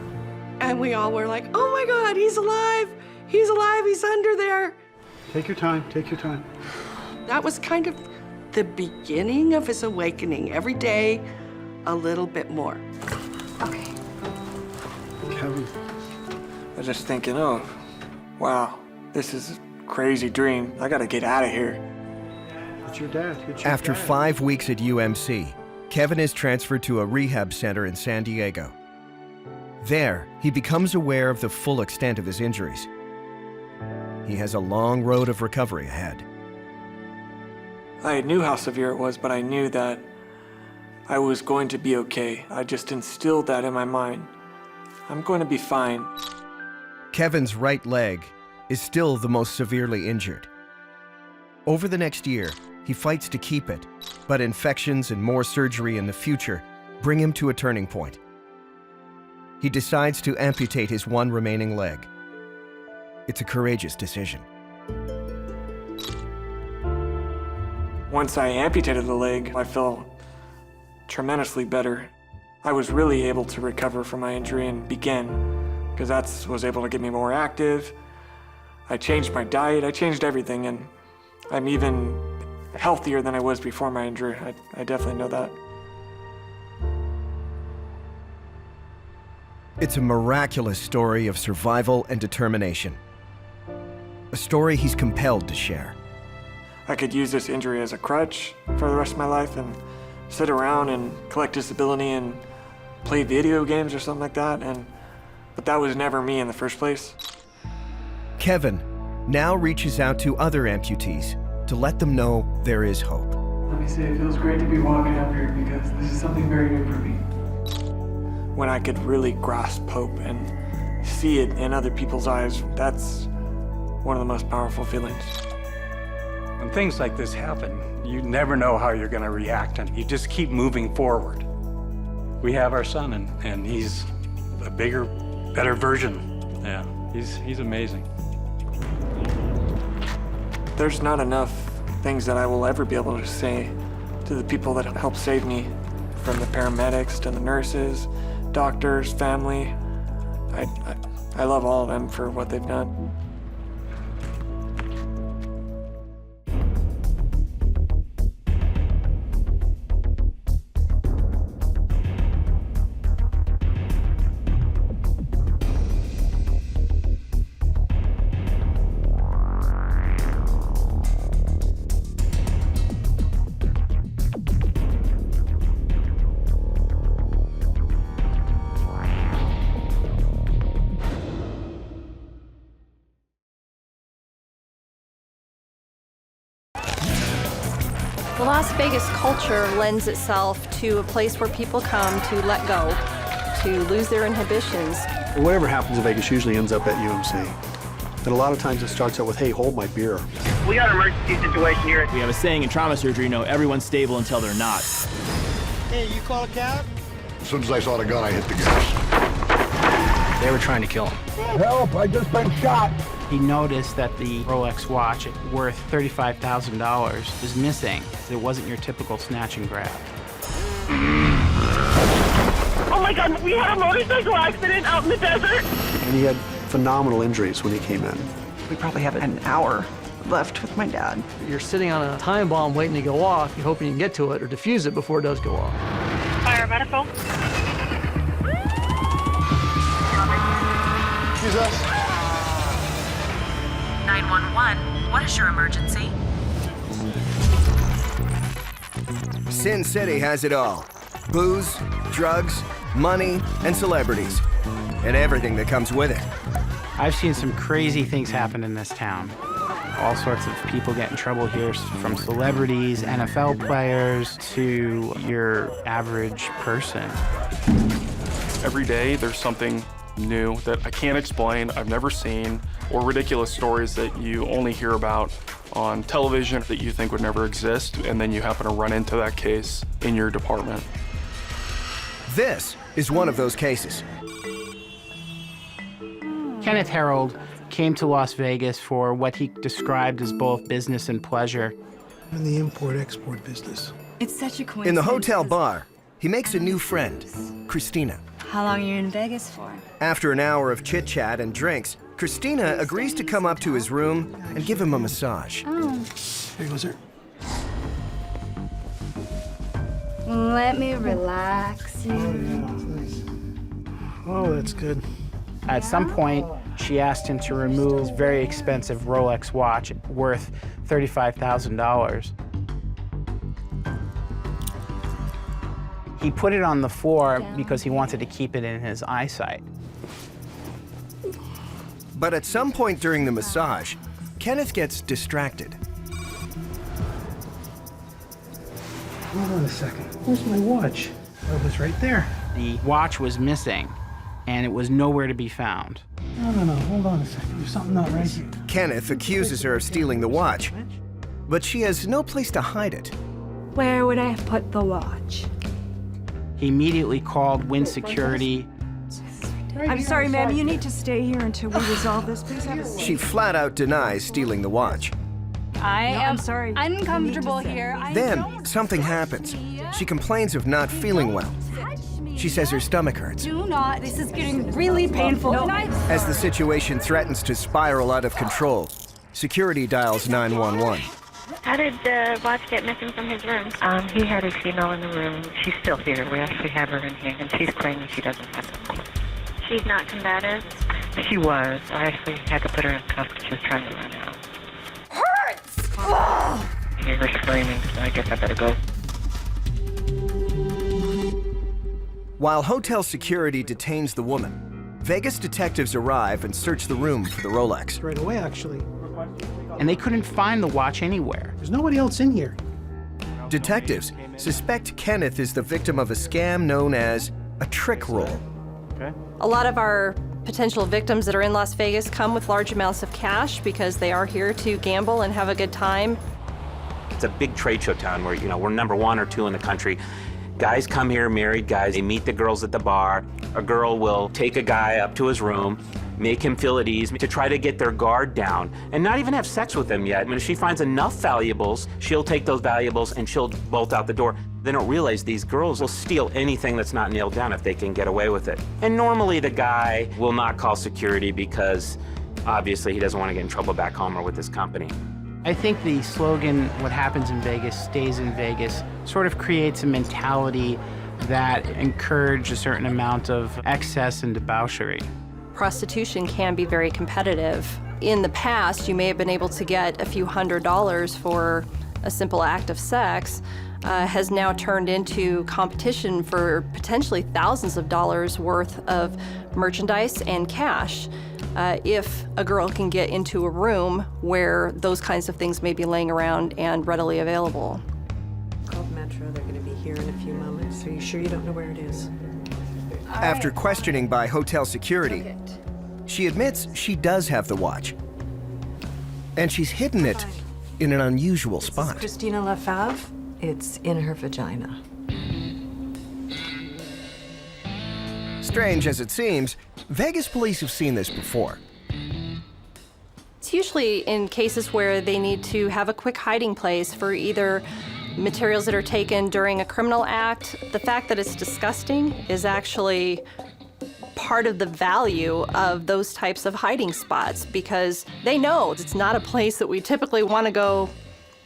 And we all were like, oh my God, he's alive. He's alive, he's under there. Take your time, take your time. That was kind of the beginning of his awakening. Every day, a little bit more. Okay. Kevin. I was just thinking, oh, wow, this is a crazy dream. I gotta get out of here. It's your dad. It's your After dad. 5 weeks at UMC, Kevin is transferred to a rehab center in San Diego. There, he becomes aware of the full extent of his injuries. He has a long road of recovery ahead. I knew how severe it was, but I knew that I was going to be okay. I just instilled that in my mind. I'm going to be fine. Kevin's right leg is still the most severely injured. Over the next year, he fights to keep it, but infections and more surgery in the future bring him to a turning point. He decides to amputate his one remaining leg. It's a courageous decision. Once I amputated the leg, I felt tremendously better. I was really able to recover from my injury and begin, because that was able to get me more active. I changed my diet, I changed everything, and I'm even healthier than I was before my injury. I definitely know that. It's a miraculous story of survival and determination. A story he's compelled to share. I could use this injury as a crutch for the rest of my life and sit around and collect disability and play video games or something like that, but that was never me in the first place. Kevin now reaches out to other amputees to let them know there is hope. Let me say, it feels great to be walking up here because this is something very new for me. When I could really grasp hope and see it in other people's eyes, that's one of the most powerful feelings. When things like this happen, you never know how you're going to react, and you just keep moving forward. We have our son, and he's a bigger, better version. Yeah, he's amazing. There's not enough things that I will ever be able to say to the people that helped save me, from the paramedics to the nurses, doctors, family. I love all of them for what they've done. The Las Vegas culture lends itself to a place where people come to let go, to lose their inhibitions. Whatever happens in Vegas usually ends up at UMC. And a lot of times it starts out with, hey, hold my beer. We got an emergency situation here. We have a saying in trauma surgery, everyone's stable until they're not. Hey, you call a cab? As soon as I saw the gun, I hit the gas. They were trying to kill him. Help, I just been shot. He noticed that the Rolex watch, worth $35,000, was missing. It wasn't your typical snatch and grab. Oh my God, we had a motorcycle accident out in the desert. And he had phenomenal injuries when he came in. We probably have an hour left with my dad. You're sitting on a time bomb waiting to go off. You're hoping you can get to it or defuse it before it does go off. Fire medical. Jesus. 911, what is your emergency? Sin City has it all. Booze, drugs, money, and celebrities. And everything that comes with it. I've seen some crazy things happen in this town. All sorts of people get in trouble here, from celebrities, NFL players, to your average person. Every day there's something new that I can't explain, I've never seen, or ridiculous stories that you only hear about on television that you think would never exist, and then you happen to run into that case in your department. This is one of those cases. Kenneth Harold came to Las Vegas for what he described as both business and pleasure. In the import-export business. It's such a coincidence. In the hotel bar, he makes a new friend, Christina. How long are you in Vegas for? After an hour of chit-chat and drinks, Christina agrees to come up to his room and give him a massage. Oh. Here goes her. Let me relax you. Nice. Oh, that's good. At some point, she asked him to remove his very expensive Rolex watch worth $35,000. He put it on the floor because he wanted to keep it in his eyesight. But at some point during the massage, Kenneth gets distracted. Hold on a second. Where's my watch? Oh, it was right there. The watch was missing, and it was nowhere to be found. No, hold on a second. There's something not right here. Kenneth accuses her of stealing the watch, but she has no place to hide it. Where would I have put the watch? He immediately called Wynn Security. I'm sorry, ma'am. You need to stay here until we resolve this. Please have a seat. She flat out denies stealing the watch. I am sorry. uncomfortable here. Then something happens. She complains of not feeling well. She says her stomach hurts. Do not. This is getting really painful. As the situation threatens to spiral out of control, security dials 911. How did the watch get missing from his room? He had a female in the room. She's still here. We actually have her in here, and she's claiming she doesn't have it. She's not combative? She was. I actually had to put her in cuffs because she was trying to run out. Hurts! I hear her screaming, so I guess I better go. While hotel security detains the woman, Vegas detectives arrive and search the room for the Rolex. Right away, actually. And they couldn't find the watch anywhere. There's nobody else in here. Detectives suspect Kenneth is the victim of a scam known as a trick roll. A lot of our potential victims that are in Las Vegas come with large amounts of cash because they are here to gamble and have a good time. It's a big trade show town where, we're number 1 or 2 in the country. Guys come here, married guys, they meet the girls at the bar. A girl will take a guy up to his room, make him feel at ease to try to get their guard down and not even have sex with him yet. When she finds enough valuables, she'll take those valuables and she'll bolt out the door. They don't realize these girls will steal anything that's not nailed down if they can get away with it. And normally the guy will not call security because obviously he doesn't want to get in trouble back home or with his company. I think the slogan, what happens in Vegas stays in Vegas, sort of creates a mentality that encourages a certain amount of excess and debauchery. Prostitution can be very competitive. In the past, you may have been able to get a few $100s for a simple act of sex, has now turned into competition for potentially thousands of dollars worth of merchandise and cash. If a girl can get into a room where those kinds of things may be laying around and readily available. Called Metro. They're going to be here in a few moments. Are you sure you don't know where it is? After questioning by hotel security, she admits she does have the watch. And she's hidden it in an unusual spot. Christina Lefebvre. It's in her vagina. Strange as it seems, Vegas police have seen this before. It's usually in cases where they need to have a quick hiding place for either materials that are taken during a criminal act. The fact that it's disgusting is actually part of the value of those types of hiding spots because they know it's not a place that we typically want to go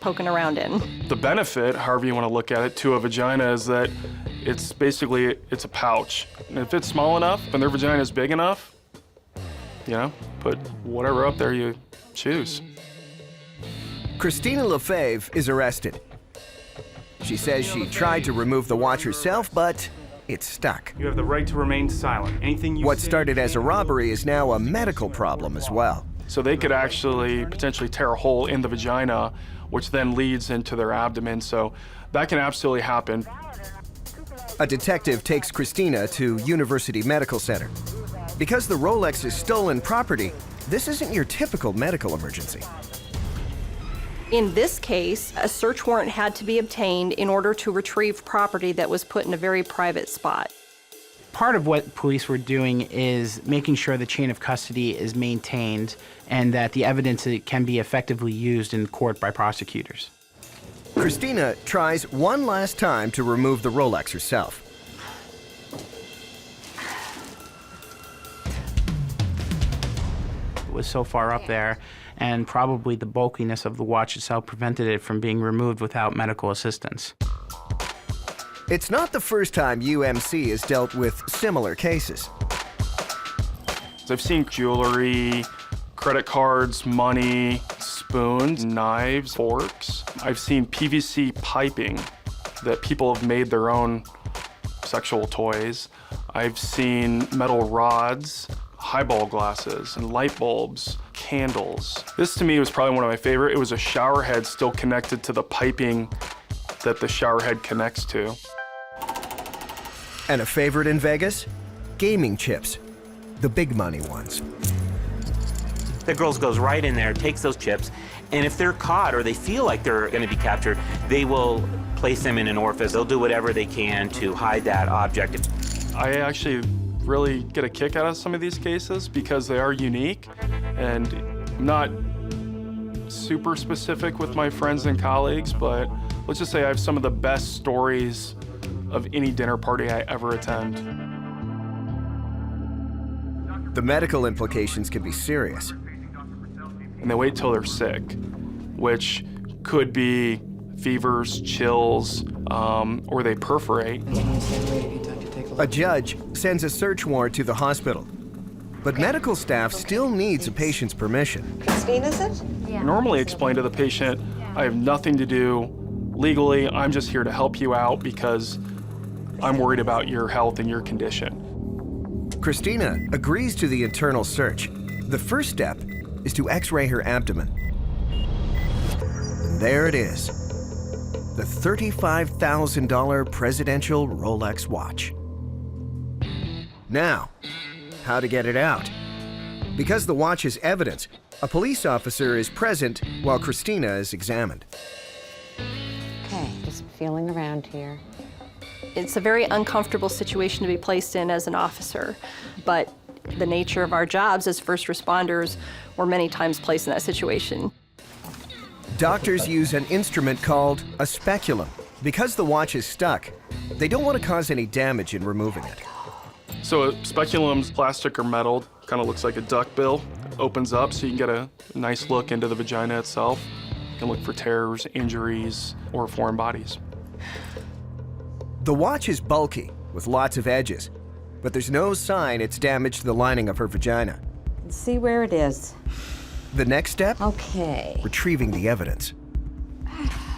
poking around in. The benefit, however you want to look at it, to a vagina is that it's basically, it's a pouch. And if it's small enough and their vagina is big enough, put whatever up there you choose. Christina Lefebvre is arrested. She says she tried to remove the watch herself, but it's stuck. You have the right to remain silent. Anything you What started as a robbery is now a medical problem as well. So they could actually potentially tear a hole in the vagina, which then leads into their abdomen. So that can absolutely happen. A detective takes Christina to University Medical Center. Because the Rolex is stolen property, this isn't your typical medical emergency. In this case, a search warrant had to be obtained in order to retrieve property that was put in a very private spot. Part of what police were doing is making sure the chain of custody is maintained and that the evidence can be effectively used in court by prosecutors. Christina tries one last time to remove the Rolex herself. It was so far up there, and probably the bulkiness of the watch itself prevented it from being removed without medical assistance. It's not the first time UMC has dealt with similar cases. I've seen jewelry, credit cards, money, spoons, knives, forks. I've seen PVC piping that people have made their own sexual toys. I've seen metal rods, highball glasses, and light bulbs, candles. This to me was probably one of my favorite. It was a shower head still connected to the piping that the shower head connects to. And a favorite in Vegas? Gaming chips. The big money ones. The girls goes right in there, takes those chips, and if they're caught or they feel like they're going to be captured, they will place them in an orifice. They'll do whatever they can to hide that object. I actually really get a kick out of some of these cases because they are unique, and I'm not super specific with my friends and colleagues, but let's just say I have some of the best stories of any dinner party I ever attend. The medical implications can be serious. And they wait till they're sick, which could be fevers, chills, or they perforate. A judge sends a search warrant to the hospital, but medical staff still needs a patient's permission. Christine, is it? I normally explain to the patient, I have nothing to do legally, I'm just here to help you out because I'm worried about your health and your condition. Christina agrees to the internal search. The first step is to x-ray her abdomen. And there it is, the $35,000 presidential Rolex watch. Now, how to get it out? Because the watch is evidence, a police officer is present while Christina is examined. Okay, just feeling around here. It's a very uncomfortable situation to be placed in as an officer, but the nature of our jobs as first responders, we're many times placed in that situation. Doctors use an instrument called a speculum. Because the watch is stuck, they don't want to cause any damage in removing it. So a speculum's plastic or metal, kind of looks like a duckbill. It opens up so you can get a nice look into the vagina itself. You can look for tears, injuries, or foreign bodies. The watch is bulky, with lots of edges, but there's no sign it's damaged the lining of her vagina. Let's see where it is. The next step? Okay. Retrieving the evidence.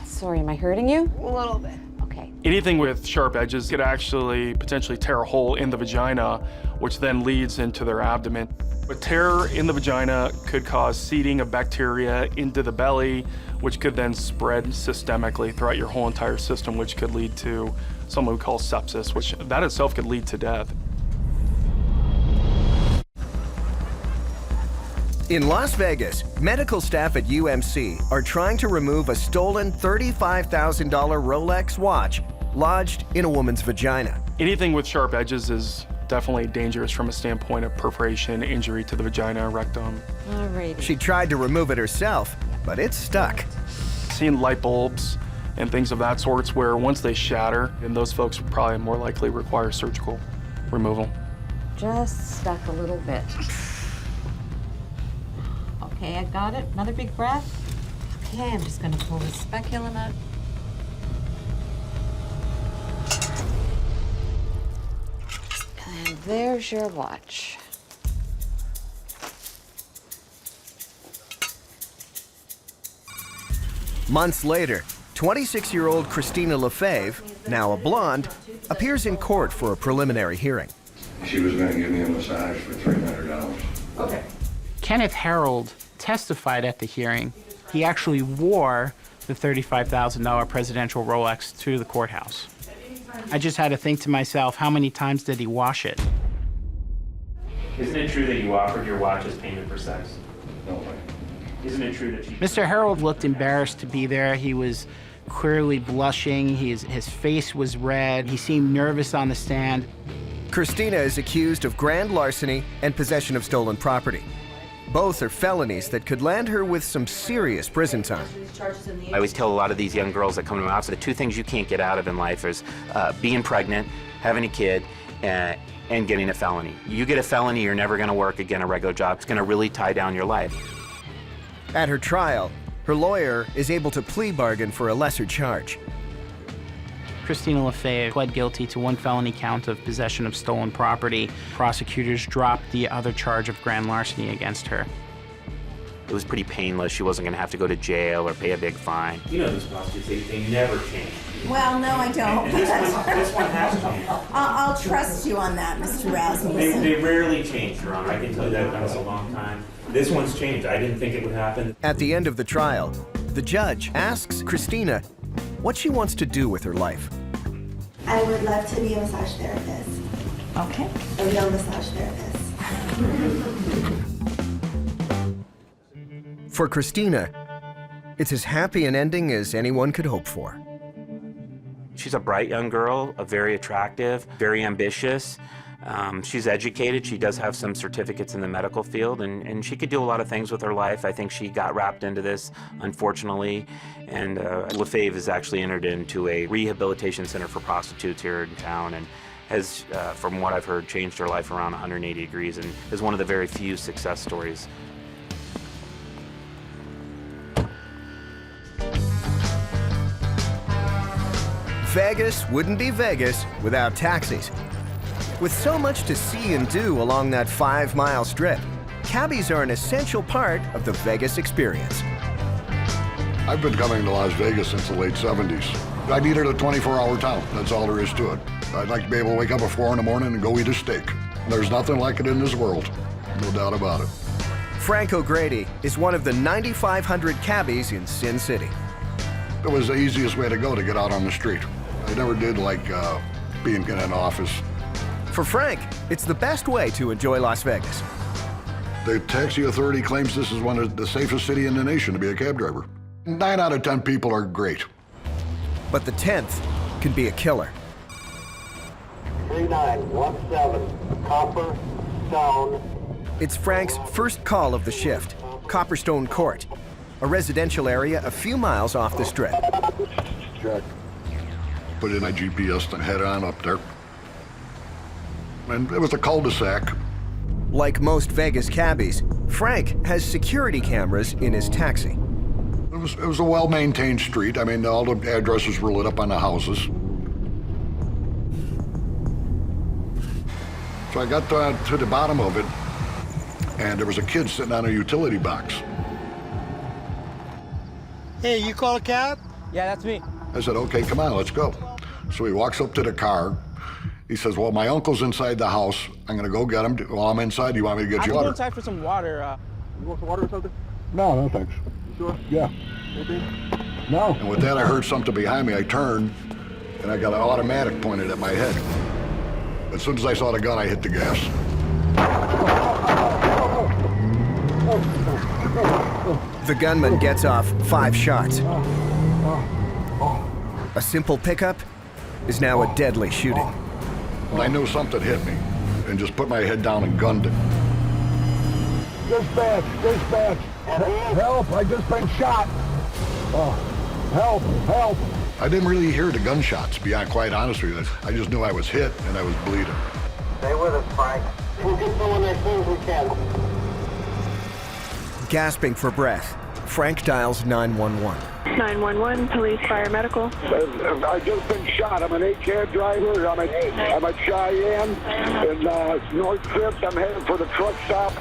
Sorry, am I hurting you? A little bit. Okay. Anything with sharp edges could actually potentially tear a hole in the vagina, which then leads into their abdomen. A tear in the vagina could cause seeding of bacteria into the belly, which could then spread systemically throughout your whole entire system, which could lead to something we call sepsis, which that itself could lead to death. In Las Vegas, medical staff at UMC are trying to remove a stolen $35,000 Rolex watch lodged in a woman's vagina. Anything with sharp edges is definitely dangerous from a standpoint of perforation, injury to the vagina, rectum. All right. She tried to remove it herself, but it's stuck. Seen light bulbs and things of that sort where once they shatter, and those folks would probably more likely require surgical removal. Just stuck a little bit. Okay, I got it. Another big breath. Okay, I'm just gonna pull the speculum out. And there's your watch. Months later, 26-year-old Christina Lefebvre, now a blonde, appears in court for a preliminary hearing. She was going to give me a massage for $300. Okay. Kenneth Harold testified at the hearing. He actually wore the $35,000 presidential Rolex to the courthouse. I just had to think to myself, how many times did he wash it? Isn't it true that you offered your watch as payment for sex? No way. Isn't it true that you... Mr. Harold looked embarrassed to be there. He was clearly blushing. His face was red. He seemed nervous on the stand. Christina is accused of grand larceny and possession of stolen property. Both are felonies that could land her with some serious prison time. I always tell a lot of these young girls that come to my office, the two things you can't get out of in life is being pregnant, having a kid, and getting a felony. You get a felony, you're never going to work again a regular job. It's going to really tie down your life. At her trial, her lawyer is able to plea bargain for a lesser charge. Christina LaFave pled guilty to one felony count of possession of stolen property. Prosecutors dropped the other charge of grand larceny against her. It was pretty painless. She wasn't going to have to go to jail or pay a big fine. You know these prostitutes, they never change. Well, no, I don't. This one has changed. I'll trust you on that, Mr. Rasmussen. They rarely change, Your Honor. I can tell you that. I've done this a long time. This one's changed. I didn't think it would happen. At the end of the trial, the judge asks Christina what she wants to do with her life. I would love to be a massage therapist. Okay. A real massage therapist. For Christina, it's as happy an ending as anyone could hope for. She's a bright young girl, very attractive, very ambitious. She's educated. She does have some certificates in the medical field, and she could do a lot of things with her life. I think she got wrapped into this, unfortunately, and LaFave has actually entered into a rehabilitation center for prostitutes here in town and has, from what I've heard, changed her life around 180 degrees and is one of the very few success stories. Vegas wouldn't be Vegas without taxis. With so much to see and do along that 5-mile strip, cabbies are an essential part of the Vegas experience. I've been coming to Las Vegas since the late 70s. I needed a 24-hour town. That's all there is to it. I'd like to be able to wake up at 4 in the morning and go eat a steak. There's nothing like it in this world. No doubt about it. Frank O'Grady is one of the 9,500 cabbies in Sin City. It was the easiest way to go to get out on the street. I never did like being in an office. For Frank, it's the best way to enjoy Las Vegas. The taxi authority claims this is one of the safest cities in the nation to be a cab driver. 9 out of 10 people are great. But the 10th can be a killer. 3917, Copper Stone. It's Frank's first call of the shift, Copperstone Court, a residential area a few miles off the strip. Check. Put in my GPS and head on up there. And it was a cul-de-sac. Like most Vegas cabbies, Frank has security cameras in his taxi. It was a well-maintained street. I mean, all the addresses were lit up on the houses. So I got to the bottom of it, and there was a kid sitting on a utility box. Hey, you call a cab? Yeah, that's me. I said, okay, come on, let's go. So he walks up to the car. He says, well, my uncle's inside the house. I'm going to go get him. While I'm inside, do you want me to get you water? I'm inside for some water. You want some water or something? No, thanks. You sure? Yeah. Anything? No. And with that, I heard something behind me. I turned, and I got an automatic pointed at my head. As soon as I saw the gun, I hit the gas. The gunman gets off 5 shots. A simple pickup is now a deadly shooting. I knew something hit me, and just put my head down and gunned it. Dispatch. Help, I just been shot. Help. I didn't really hear the gunshots, to be quite honest with you. I just knew I was hit, and I was bleeding. Stay with us, Frank. We'll get someone there as soon as we can. Gasping for breath, Frank dials 911. 911, police, fire, medical. I've just been shot. I'm an 8-cab driver. I'm at Cheyenne in North Fifth. I'm headed for the truck stop.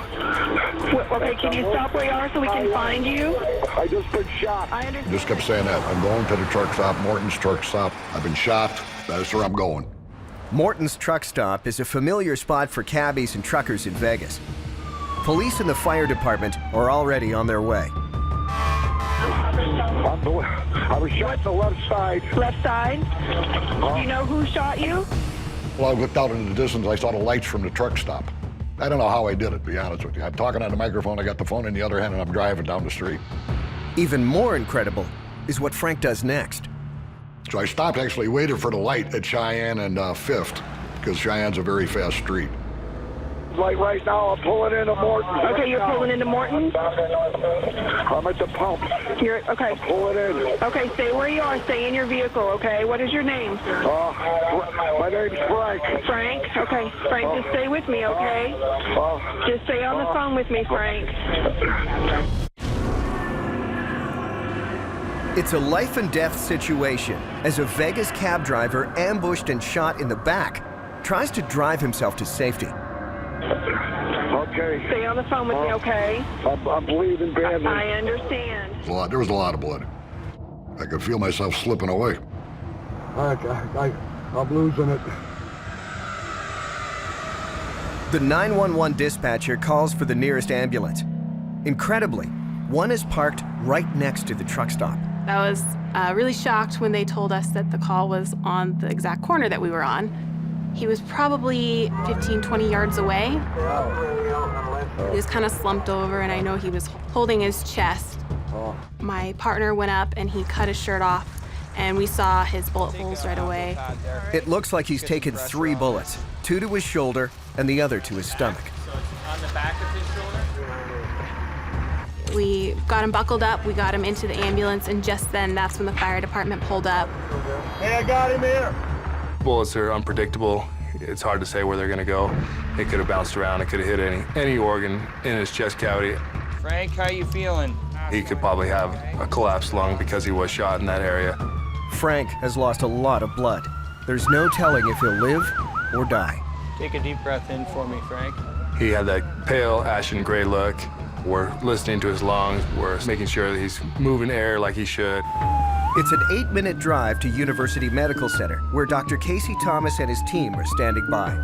Okay, can you stop where you are so we can find you? I just been shot. I understand. Just kept saying that. I'm going to the truck stop, Morton's truck stop. I've been shot. That's where I'm going. Morton's truck stop is a familiar spot for cabbies and truckers in Vegas. Police and the fire department are already on their way. I was shot the left side. Left side? Do you know who shot you? Well, I looked out into the distance. I saw the lights from the truck stop. I don't know how I did it, to be honest with you. I'm talking on the microphone, I got the phone in the other hand, and I'm driving down the street. Even more incredible is what Frank does next. So I stopped, actually waited for the light at Cheyenne and 5th, because Cheyenne's a very fast street. Like right now, I'm pulling into Morton's. Okay, you're pulling into Morton's? I'm at the pump. You're, okay. I'm pulling in. Okay, stay where you are. Stay in your vehicle, okay? What is your name? My name's Frank. Frank? Okay. Frank, just stay with me, okay? Just stay on the phone with me, Frank. It's a life and death situation as a Vegas cab driver, ambushed and shot in the back, tries to drive himself to safety. Okay. Stay on the phone with me, okay? I'm bleeding badly. I understand. There was a lot of blood. I could feel myself slipping away. I'm losing it. The 911 dispatcher calls for the nearest ambulance. Incredibly, one is parked right next to the truck stop. I was really shocked when they told us that the call was on the exact corner that we were on. He was probably 15, 20 yards away. He was kind of slumped over, and I know he was holding his chest. My partner went up, and he cut his shirt off, and we saw his bullet holes right away. It looks like he's taken 3 bullets, 2 to his shoulder and the other to his stomach. On the back of his shoulder? We got him buckled up, we got him into the ambulance, and just then, that's when the fire department pulled up. Hey, I got him here. Bullets are unpredictable. It's hard to say where they're gonna go. It could have bounced around. It could have hit any organ in his chest cavity. Frank, how you feeling? He could probably have a collapsed lung because he was shot in that area. Frank has lost a lot of blood. There's no telling if he'll live or die. Take a deep breath in for me, Frank. He had that pale, ashen gray look. We're listening to his lungs. We're making sure that he's moving air like he should. It's an 8-minute drive to University Medical Center, where Dr. Casey Thomas and his team are standing by.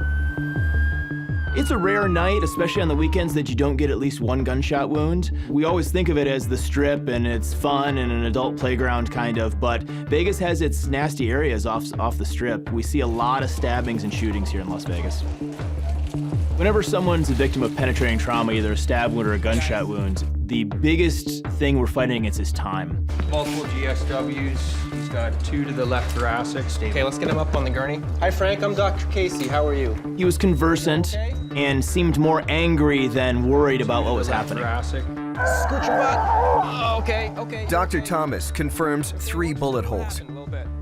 It's a rare night, especially on the weekends, that you don't get at least one gunshot wound. We always think of it as the Strip, and it's fun and an adult playground, kind of, but Vegas has its nasty areas off the Strip. We see a lot of stabbings and shootings here in Las Vegas. Whenever someone's a victim of penetrating trauma, either a stab wound or a gunshot wound, the biggest thing we're fighting against is time. Multiple GSWs. He's got 2 to the left thoracic. Okay, let's get him up on the gurney. Hi, Frank. I'm Dr. Casey. How are you? He was conversant and seemed more angry than worried about what was happening. Thoracic. Scoot your butt. Oh, okay. Dr. Thomas confirms 3 bullet holes.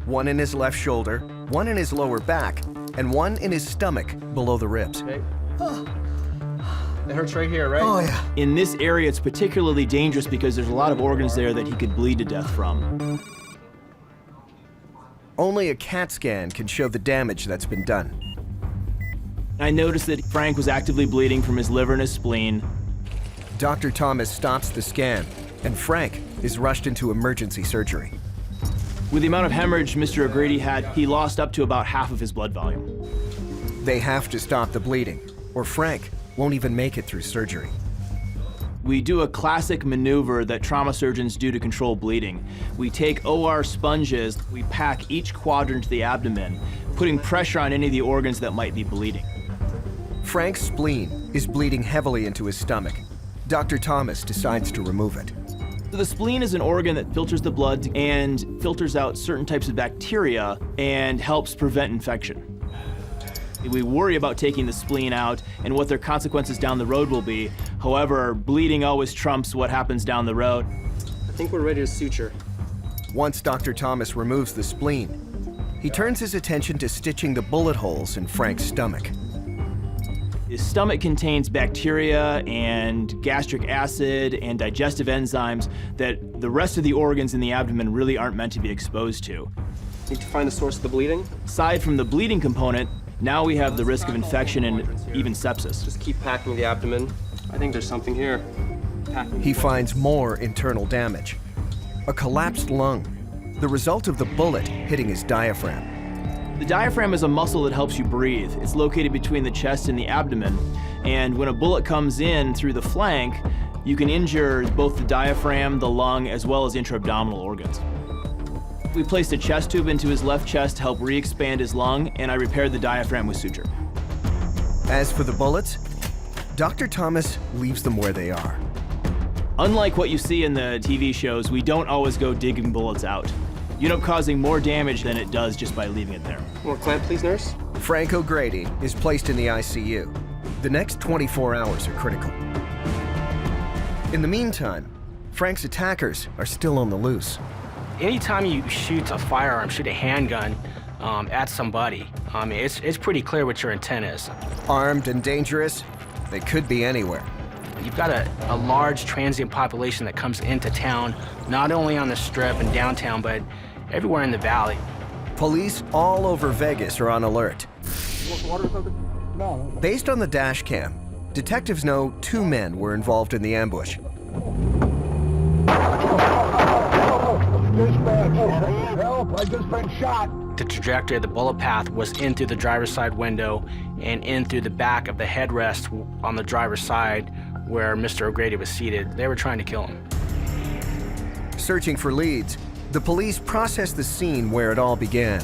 1 in his left shoulder, 1 in his lower back, and 1 in his stomach below the ribs. Okay. It hurts right here, right? Oh, yeah. In this area, it's particularly dangerous because there's a lot of organs there that he could bleed to death from. Only a CAT scan can show the damage that's been done. I noticed that Frank was actively bleeding from his liver and his spleen. Dr. Thomas stops the scan, and Frank is rushed into emergency surgery. With the amount of hemorrhage Mr. O'Grady had, he lost up to about half of his blood volume. They have to stop the bleeding, or Frank won't even make it through surgery. We do a classic maneuver that trauma surgeons do to control bleeding. We take OR sponges, we pack each quadrant to the abdomen, putting pressure on any of the organs that might be bleeding. Frank's spleen is bleeding heavily into his stomach. Dr. Thomas decides to remove it. The spleen is an organ that filters the blood and filters out certain types of bacteria and helps prevent infection. We worry about taking the spleen out and what their consequences down the road will be. However, bleeding always trumps what happens down the road. I think we're ready to suture. Once Dr. Thomas removes the spleen, he turns his attention to stitching the bullet holes in Frank's stomach. His stomach contains bacteria and gastric acid and digestive enzymes that the rest of the organs in the abdomen really aren't meant to be exposed to. Need to find the source of the bleeding? Aside from the bleeding component, now we have the risk of infection and even sepsis. Just keep packing the abdomen. I think there's something here. He finds more internal damage. A collapsed lung, the result of the bullet hitting his diaphragm. The diaphragm is a muscle that helps you breathe. It's located between the chest and the abdomen. And when a bullet comes in through the flank, you can injure both the diaphragm, the lung, as well as intra-abdominal organs. We placed a chest tube into his left chest to help re-expand his lung, and I repaired the diaphragm with suture. As for the bullets, Dr. Thomas leaves them where they are. Unlike what you see in the TV shows, we don't always go digging bullets out. You end up causing more damage than it does just by leaving it there. More clamp, please, nurse. Frank O'Grady is placed in the ICU. The next 24 hours are critical. In the meantime, Frank's attackers are still on the loose. Anytime you shoot a firearm, shoot a handgun at somebody, it's pretty clear what your intent is. Armed and dangerous, they could be anywhere. You've got a large transient population that comes into town, not only on the Strip and downtown, but everywhere in the valley. Police all over Vegas are on alert. Based on the dash cam, detectives know 2 men were involved in the ambush. Help, I just been shot. The trajectory of the bullet path was in through the driver's side window and in through the back of the headrest on the driver's side where Mr. O'Grady was seated. They were trying to kill him. Searching for leads, the police processed the scene where it all began.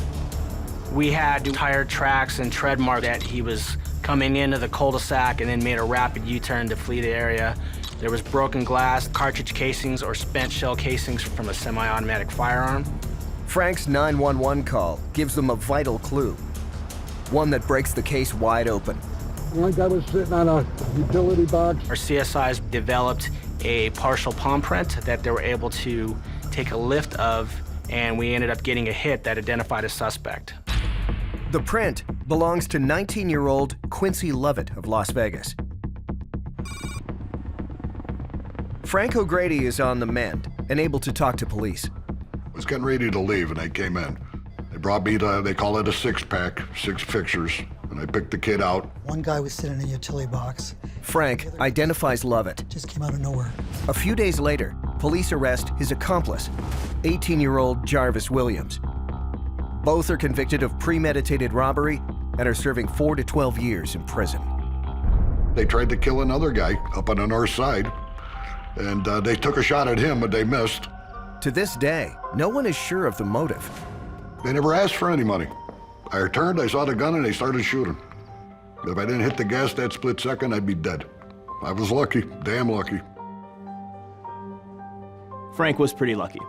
We had tire tracks and tread marks that he was coming into the cul-de-sac and then made a rapid U-turn to flee the area. There was broken glass, cartridge casings, or spent shell casings from a semi-automatic firearm. Frank's 911 call gives them a vital clue, one that breaks the case wide open. One guy was sitting on a utility box. Our CSIs developed a partial palm print that they were able to take a lift of, and we ended up getting a hit that identified a suspect. The print belongs to 19-year-old Quincy Lovett of Las Vegas. Frank O'Grady is on the mend and able to talk to police. I was getting ready to leave and they came in. They brought me to, they call it a 6-pack, 6 pictures, and I picked the kid out. One guy was sitting in a utility box. Frank identifies Lovett. Just came out of nowhere. A few days later, police arrest his accomplice, 18-year-old Jarvis Williams. Both are convicted of premeditated robbery and are serving 4 to 12 years in prison. They tried to kill another guy up on the north side, and they took a shot at him, but they missed. To this day, no one is sure of the motive. They never asked for any money. I turned, I saw the gun, and they started shooting. If I didn't hit the gas that split second, I'd be dead. I was lucky, damn lucky. Frank was pretty lucky.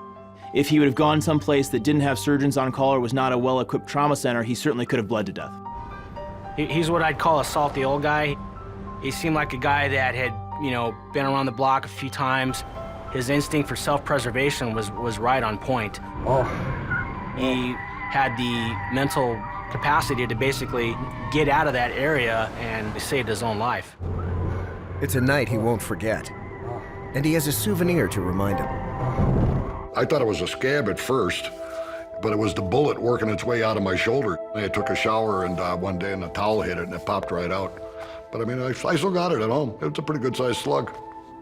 If he would have gone someplace that didn't have surgeons on call or was not a well-equipped trauma center, he certainly could have bled to death. He's what I'd call a salty old guy. He seemed like a guy that had, been around the block a few times. His instinct for self-preservation was right on point. Oh. He had the mental capacity to basically get out of that area, and he saved his own life. It's a night he won't forget, and he has a souvenir to remind him. I thought it was a scab at first, but it was the bullet working its way out of my shoulder. I took a shower and one day and a towel hit it and it popped right out. But I mean, I still got it at home. It's a pretty good sized slug.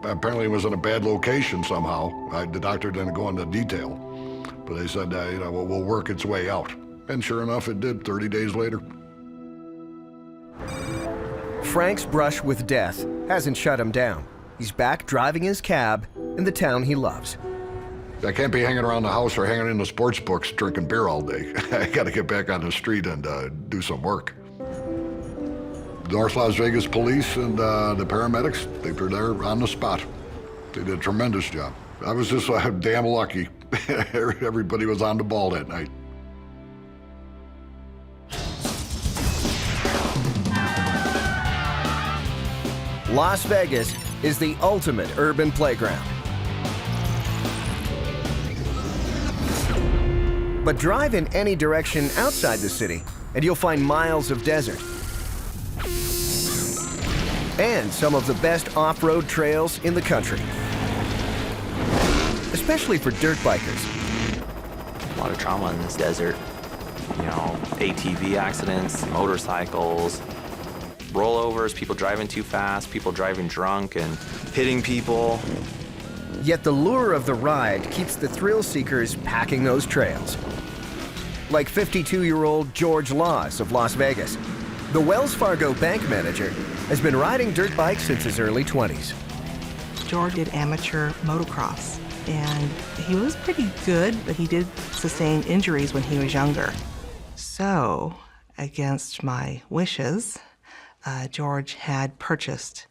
Apparently it was in a bad location somehow. The doctor didn't go into detail, but they said, we'll work its way out. And sure enough, it did 30 days later. Frank's brush with death hasn't shut him down. He's back driving his cab in the town he loves. I can't be hanging around the house or hanging in the sports books drinking beer all day. I gotta get back on the street and do some work. North Las Vegas police and the paramedics, they were there on the spot. They did a tremendous job. I was just damn lucky. Everybody was on the ball that night. Las Vegas is the ultimate urban playground. But drive in any direction outside the city, and you'll find miles of desert. And some of the best off-road trails in the country. Especially for dirt bikers. A lot of trauma in this desert. ATV accidents, motorcycles, rollovers, people driving too fast, people driving drunk and hitting people. Yet the lure of the ride keeps the thrill seekers packing those trails. Like 52-year-old George Laws of Las Vegas. The Wells Fargo bank manager has been riding dirt bikes since his early 20s. George did amateur motocross, and he was pretty good, but he did sustain injuries when he was younger. So, against my wishes, George had purchased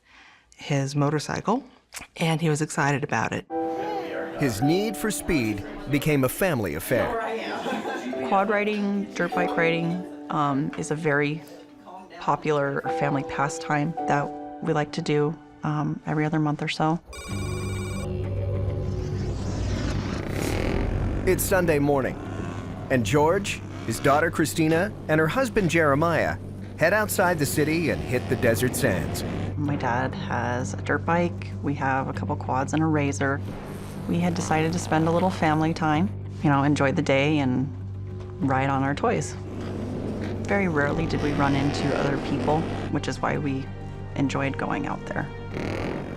his motorcycle, and he was excited about it. His need for speed became a family affair. Quad riding, dirt bike riding is a very popular family pastime that we like to do every other month or so. It's Sunday morning, and George, his daughter Christina, and her husband Jeremiah head outside the city and hit the desert sands. My dad has a dirt bike, we have a couple quads and a razor. We had decided to spend a little family time, enjoy the day and ride on our toys. Very rarely did we run into other people, which is why we enjoyed going out there.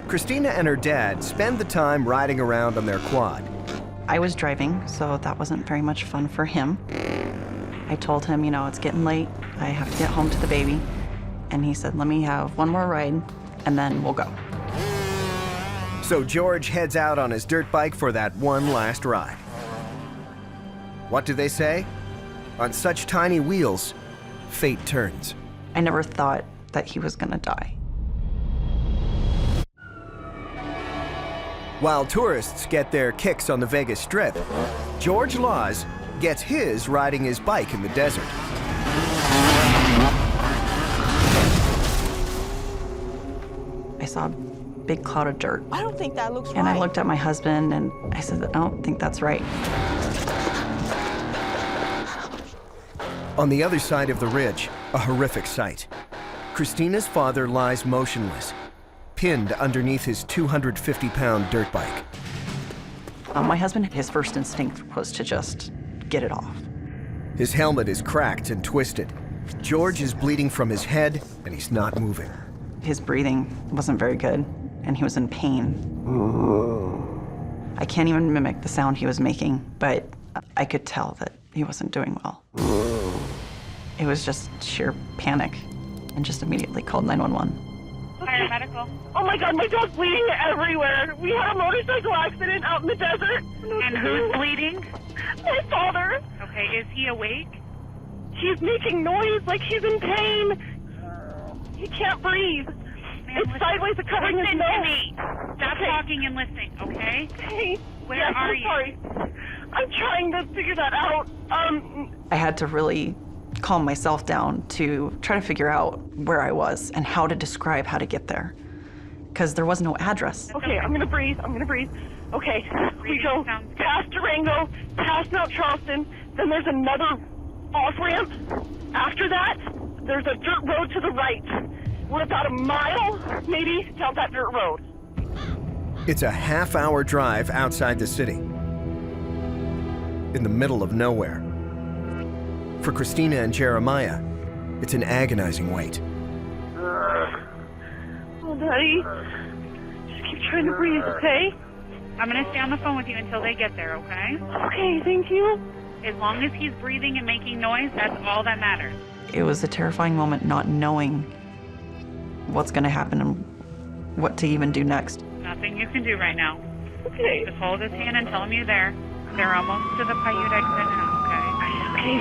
Christina and her dad spend the time riding around on their quad. I was driving, so that wasn't very much fun for him. I told him, it's getting late, I have to get home to the baby. And he said, let me have one more ride, and then we'll go. So George heads out on his dirt bike for that one last ride. What do they say? On such tiny wheels, fate turns. I never thought that he was gonna die. While tourists get their kicks on the Vegas Strip, George Laws gets his riding his bike in the desert. I saw a big cloud of dirt. I don't think that looks right. And I looked at my husband and I said, I don't think that's right. On the other side of the ridge, a horrific sight. Christina's father lies motionless, pinned underneath his 250-pound dirt bike. My husband, his first instinct was to just get it off. His helmet is cracked and twisted. George is bleeding from his head, and he's not moving. His breathing wasn't very good, and he was in pain. I can't even mimic the sound he was making, but I could tell that he wasn't doing well. It was just sheer panic, and just immediately called 911. Paramedical. Oh my God, my dog's bleeding everywhere. We had a motorcycle accident out in the desert. And who's bleeding? My father. Okay, is he awake? He's making noise like he's in pain. He can't breathe. It's sideways to covering his Listen nose. to me. Stop talking and listening, okay? Hey. Where Yes, are I'm you? sorry. I'm trying to figure that out. I had to really calm myself down to try to figure out where I was and how to describe how to get there, because there was no address. Okay, I'm gonna breathe. Okay, we go past Durango, past Mount Charleston, then there's another off-ramp. After that, there's a dirt road to the right. We're about a mile, maybe, down that dirt road. It's a half-hour drive outside the city, in the middle of nowhere. For Christina and Jeremiah, it's an agonizing wait. Oh, Daddy, just keep trying to breathe, okay? I'm gonna stay on the phone with you until they get there, okay? Okay, thank you. As long as he's breathing and making noise, that's all that matters. It was a terrifying moment not knowing what's going to happen and what to even do next. Nothing you can do right now. Okay. Just hold his hand and tell him you're there. They're almost to the Paiute exit now, okay? Okay.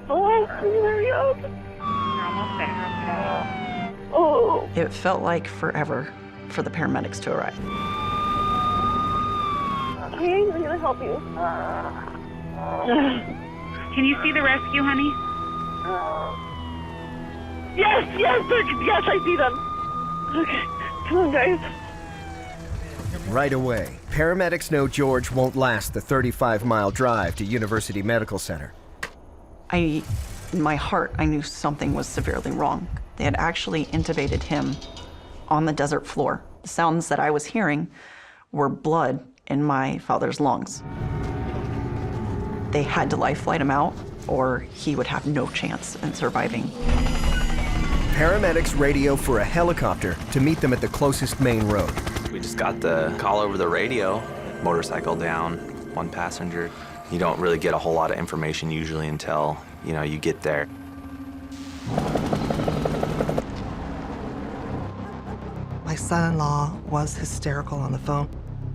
Oh, can you hurry up? You're almost there, okay? Oh. It felt like forever for the paramedics to arrive. Okay, I'm gonna help you. Can you see the rescue, honey? Yes, I see them. Okay, come on, guys. Right away, paramedics know George won't last the 35-mile drive to University Medical Center. In my heart, I knew something was severely wrong. They had actually intubated him on the desert floor. The sounds that I was hearing were blood in my father's lungs. They had to life flight him out, or he would have no chance in surviving. Paramedics radio for a helicopter to meet them at the closest main road. We just got the call over the radio. Motorcycle down, one passenger. You don't really get a whole lot of information usually until, you get there. My son-in-law was hysterical on the phone.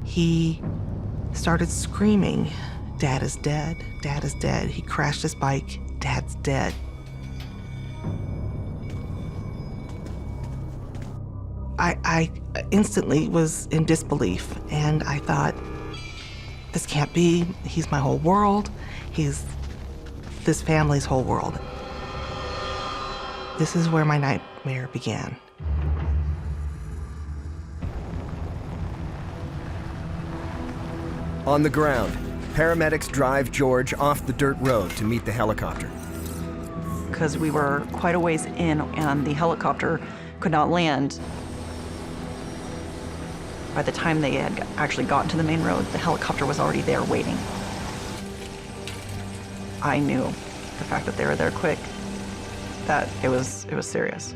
He started screaming, "Dad is dead, Dad is dead. He crashed his bike, Dad's dead." I instantly was in disbelief, and I thought, this can't be. He's my whole world. He's this family's whole world. This is where my nightmare began. On the ground, paramedics drive George off the dirt road to meet the helicopter. Because we were quite a ways in and the helicopter could not land. By the time they had actually gotten to the main road, the helicopter was already there waiting. I knew the fact that they were there quick, that it was serious.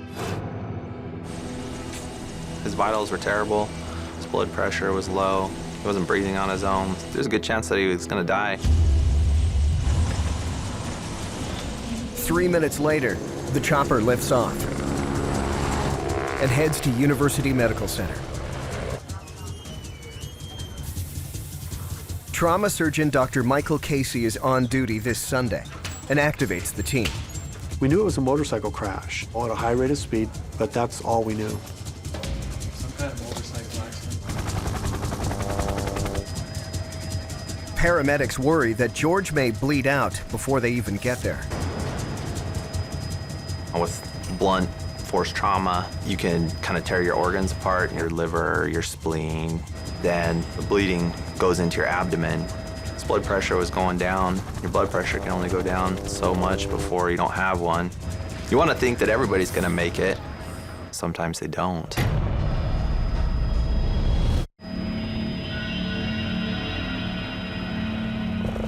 His vitals were terrible. His blood pressure was low. He wasn't breathing on his own. There's a good chance that he was gonna die. 3 minutes later, the chopper lifts off and heads to University Medical Center. Trauma surgeon Dr. Michael Casey is on duty this Sunday and activates the team. We knew it was a motorcycle crash at a high rate of speed, but that's all we knew. Some kind of motorcycle accident. Paramedics worry that George may bleed out before they even get there. With blunt force trauma, you can kind of tear your organs apart, your liver, your spleen. Then the bleeding goes into your abdomen. His blood pressure was going down. Your blood pressure can only go down so much before you don't have one. You want to think that everybody's going to make it. Sometimes they don't.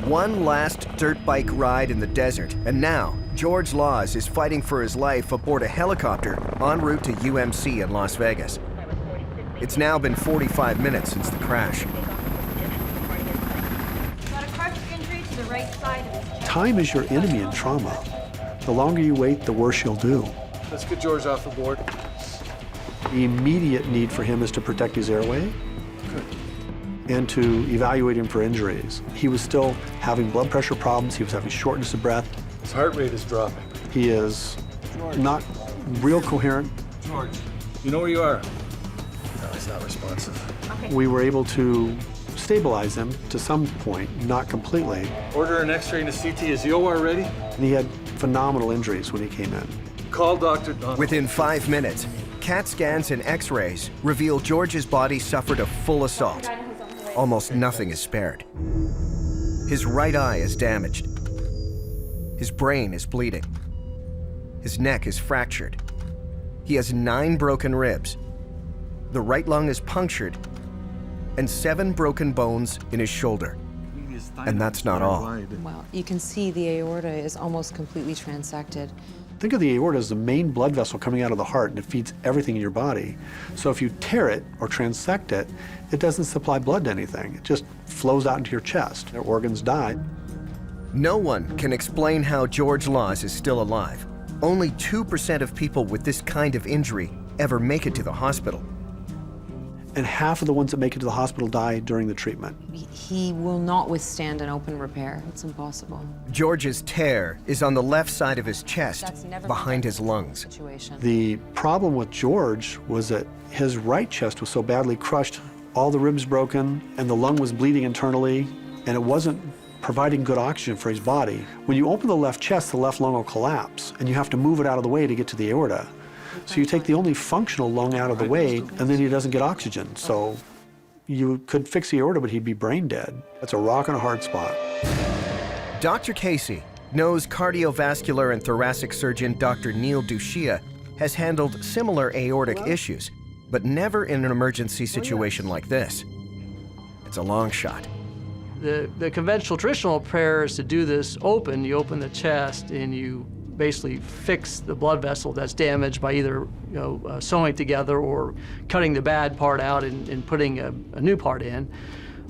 One last dirt bike ride in the desert, and now George Laws is fighting for his life aboard a helicopter en route to UMC in Las Vegas. It's now been 45 minutes since the crash. Got a cartridge injury to the right side of his chest. Time is your enemy in trauma. The longer you wait, the worse you'll do. Let's get George off the board. The immediate need for him is to protect his airway and to evaluate him for injuries. He was still having blood pressure problems. He was having shortness of breath. His heart rate is dropping. He is not real coherent. George, you know where you are? No, he's not responsive. Okay. We were able to stabilize him to some point, not completely. Order an x-ray and a CT. Is the OR ready? And he had phenomenal injuries when he came in. Call Dr. Donald. Within 5 minutes, CAT scans and x-rays reveal George's body suffered a full assault. Almost nothing is spared. His right eye is damaged. His brain is bleeding. His neck is fractured. He has 9 broken ribs. The right lung is punctured, and 7 broken bones in his shoulder. And that's not all. Wow, you can see the aorta is almost completely transected. Think of the aorta as the main blood vessel coming out of the heart, and it feeds everything in your body. So if you tear it or transect it, it doesn't supply blood to anything. It just flows out into your chest. Their organs die. No one can explain how George Laws is still alive. Only 2% of people with this kind of injury ever make it to the hospital. And half of the ones that make it to the hospital die during the treatment. He will not withstand an open repair. It's impossible. George's tear is on the left side of his chest, That's never behind his lungs. The problem with George was that his right chest was so badly crushed, all the ribs broken, and the lung was bleeding internally, and it wasn't providing good oxygen for his body. When you open the left chest, the left lung will collapse, and you have to move it out of the way to get to the aorta. So you take the only functional lung out of the way, and then he doesn't get oxygen. So you could fix the aorta, but he'd be brain dead. That's a rock and a hard spot. Dr. Casey knows cardiovascular and thoracic surgeon Dr. Neil Dushia has handled similar aortic issues, but never in an emergency situation like this. It's a long shot. The conventional traditional prayer is to do this open. You open the chest and you basically fix the blood vessel that's damaged by either sewing it together or cutting the bad part out and putting a new part in.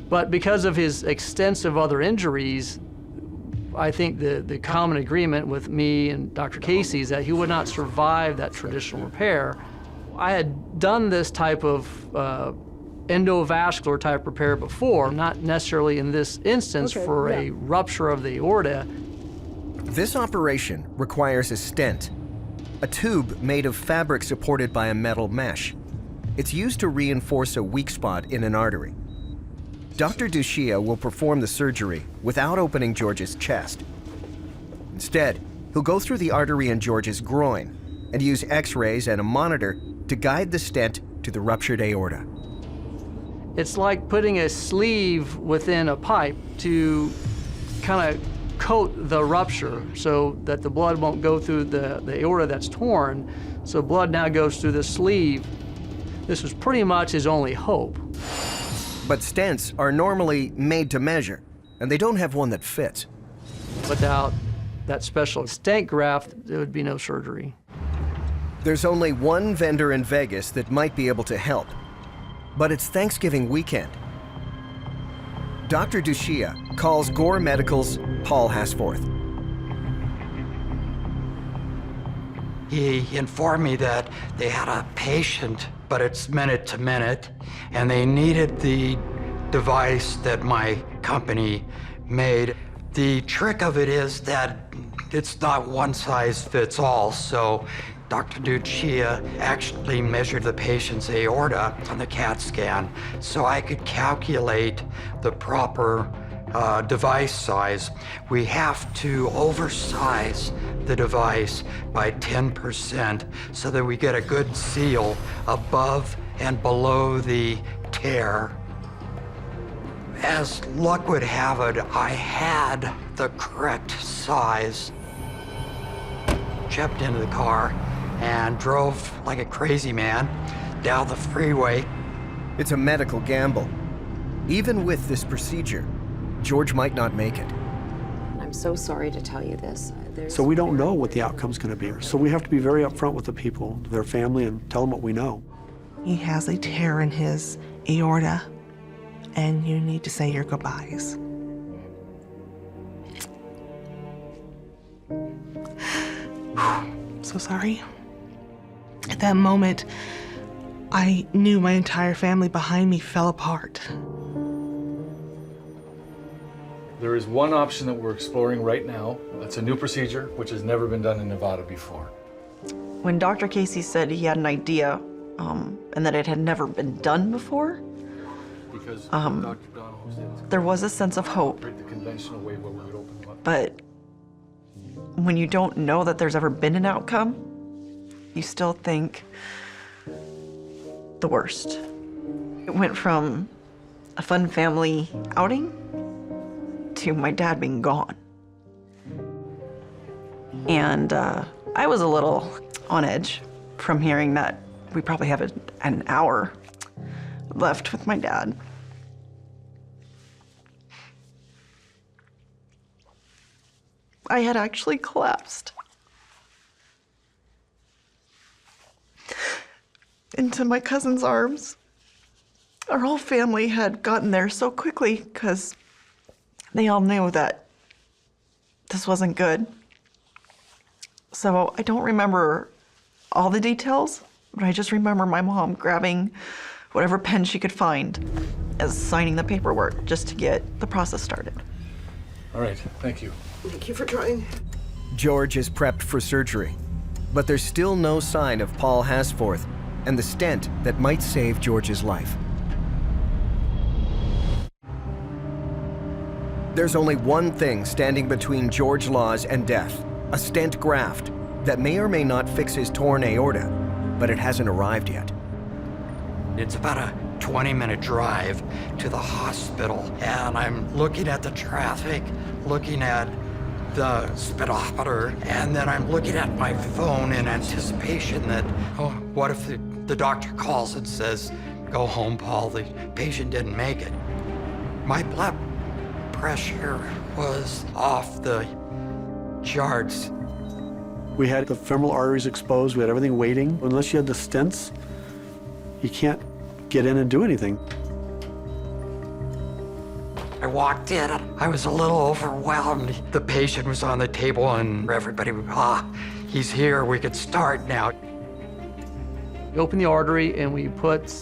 But because of his extensive other injuries, I think the common agreement with me and Dr. Casey is that he would not survive that traditional repair. I had done this type of endovascular type repair before, not necessarily in this instance for a rupture of the aorta. This operation requires a stent, a tube made of fabric supported by a metal mesh. It's used to reinforce a weak spot in an artery. Dr. Duchia will perform the surgery without opening George's chest. Instead, he'll go through the artery in George's groin and use x-rays and a monitor to guide the stent to the ruptured aorta. It's like putting a sleeve within a pipe to kind of coat the rupture so that the blood won't go through the aorta that's torn. So blood now goes through the sleeve. This was pretty much his only hope. But stents are normally made to measure, and they don't have one that fits. Without that special stent graft, there would be no surgery. There's only one vendor in Vegas that might be able to help, but it's Thanksgiving weekend. Dr. Duchia calls Gore Medical's Paul Hasforth. He informed me that they had a patient, but it's minute to minute, and they needed the device that my company made. The trick of it is that it's not one size fits all, so Dr. Duchia actually measured the patient's aorta on the CAT scan so I could calculate the proper device size. We have to oversize the device by 10% so that we get a good seal above and below the tear. As luck would have it, I had the correct size. Jumped into the car and drove like a crazy man down the freeway. It's a medical gamble. Even with this procedure, George might not make it. I'm so sorry to tell you this. So we don't know what the outcome's going to be. So we have to be very upfront with the people, their family, and tell them what we know. He has a tear in his aorta, and you need to say your goodbyes. So sorry. At that moment, I knew my entire family behind me fell apart. There is one option that we're exploring right now. That's a new procedure, which has never been done in Nevada before. When Dr. Casey said he had an idea and that it had never been done before, Because Dr. Donohue said there was a sense of hope. the conventional way where we would open them up. But when you don't know that there's ever been an outcome, you still think the worst. It went from a fun family outing to my dad being gone. And I was a little on edge from hearing that we probably have an hour left with my dad. I had actually collapsed into my cousin's arms. Our whole family had gotten there so quickly because they all knew that this wasn't good. So I don't remember all the details, but I just remember my mom grabbing whatever pen she could find as signing the paperwork just to get the process started. All right, thank you. Thank you for trying. George is prepped for surgery, but there's still no sign of Paul Hasforth and the stent that might save George's life. There's only one thing standing between George Laws and death, a stent graft that may or may not fix his torn aorta, but it hasn't arrived yet. It's about a 20-minute drive to the hospital, and I'm looking at the traffic, looking at the speedometer, and then I'm looking at my phone in anticipation that, oh, what if the doctor calls and says, go home, Paul, the patient didn't make it. My blood pressure was off the charts. We had the femoral arteries exposed. We had everything waiting. Unless you had the stents, you can't get in and do anything. I walked in, I was a little overwhelmed. The patient was on the table and everybody, he's here, we could start now. We open the artery and we put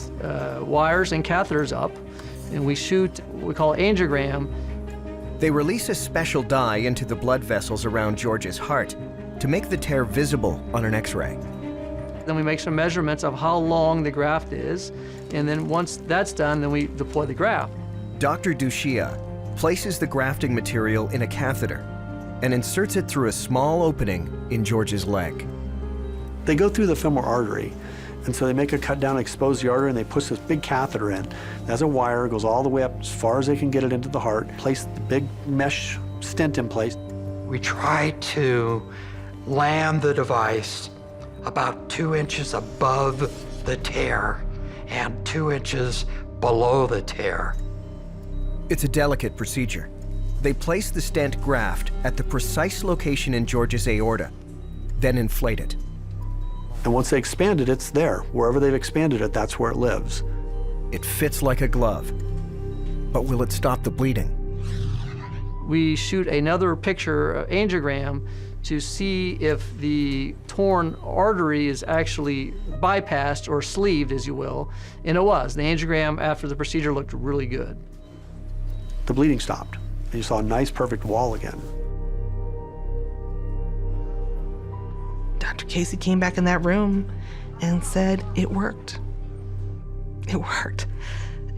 wires and catheters up, and we shoot what we call angiogram. They release a special dye into the blood vessels around George's heart to make the tear visible on an X-ray. Then we make some measurements of how long the graft is, and then once that's done, then we deploy the graft. Dr. Dushia places the grafting material in a catheter and inserts it through a small opening in George's leg. They go through the femoral artery, and so they make a cut down, expose the artery, and they push this big catheter in. It has a wire, it goes all the way up as far as they can get it into the heart, place the big mesh stent in place. We try to land the device about 2 inches above the tear and 2 inches below the tear. It's a delicate procedure. They place the stent graft at the precise location in George's aorta, then inflate it. And once they expand it, it's there. Wherever they've expanded it, that's where it lives. It fits like a glove. But will it stop the bleeding? We shoot another picture, angiogram, to see if the torn artery is actually bypassed or sleeved, as you will, and it was. The angiogram after the procedure looked really good. The bleeding stopped, and you saw a nice, perfect wall again. Dr. Casey came back in that room and said it worked. It worked.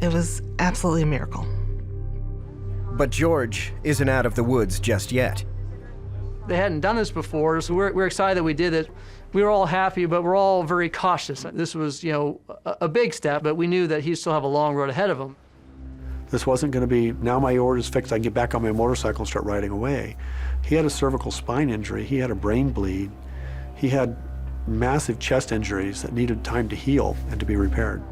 It was absolutely a miracle. But George isn't out of the woods just yet. They hadn't done this before, so we're excited that we did it. We were all happy, but we're all very cautious. This was, a big step, but we knew that he'd still have a long road ahead of him. This wasn't going to be, now my aorta's fixed, I can get back on my motorcycle and start riding away. He had a cervical spine injury, he had a brain bleed, he had massive chest injuries that needed time to heal and to be repaired.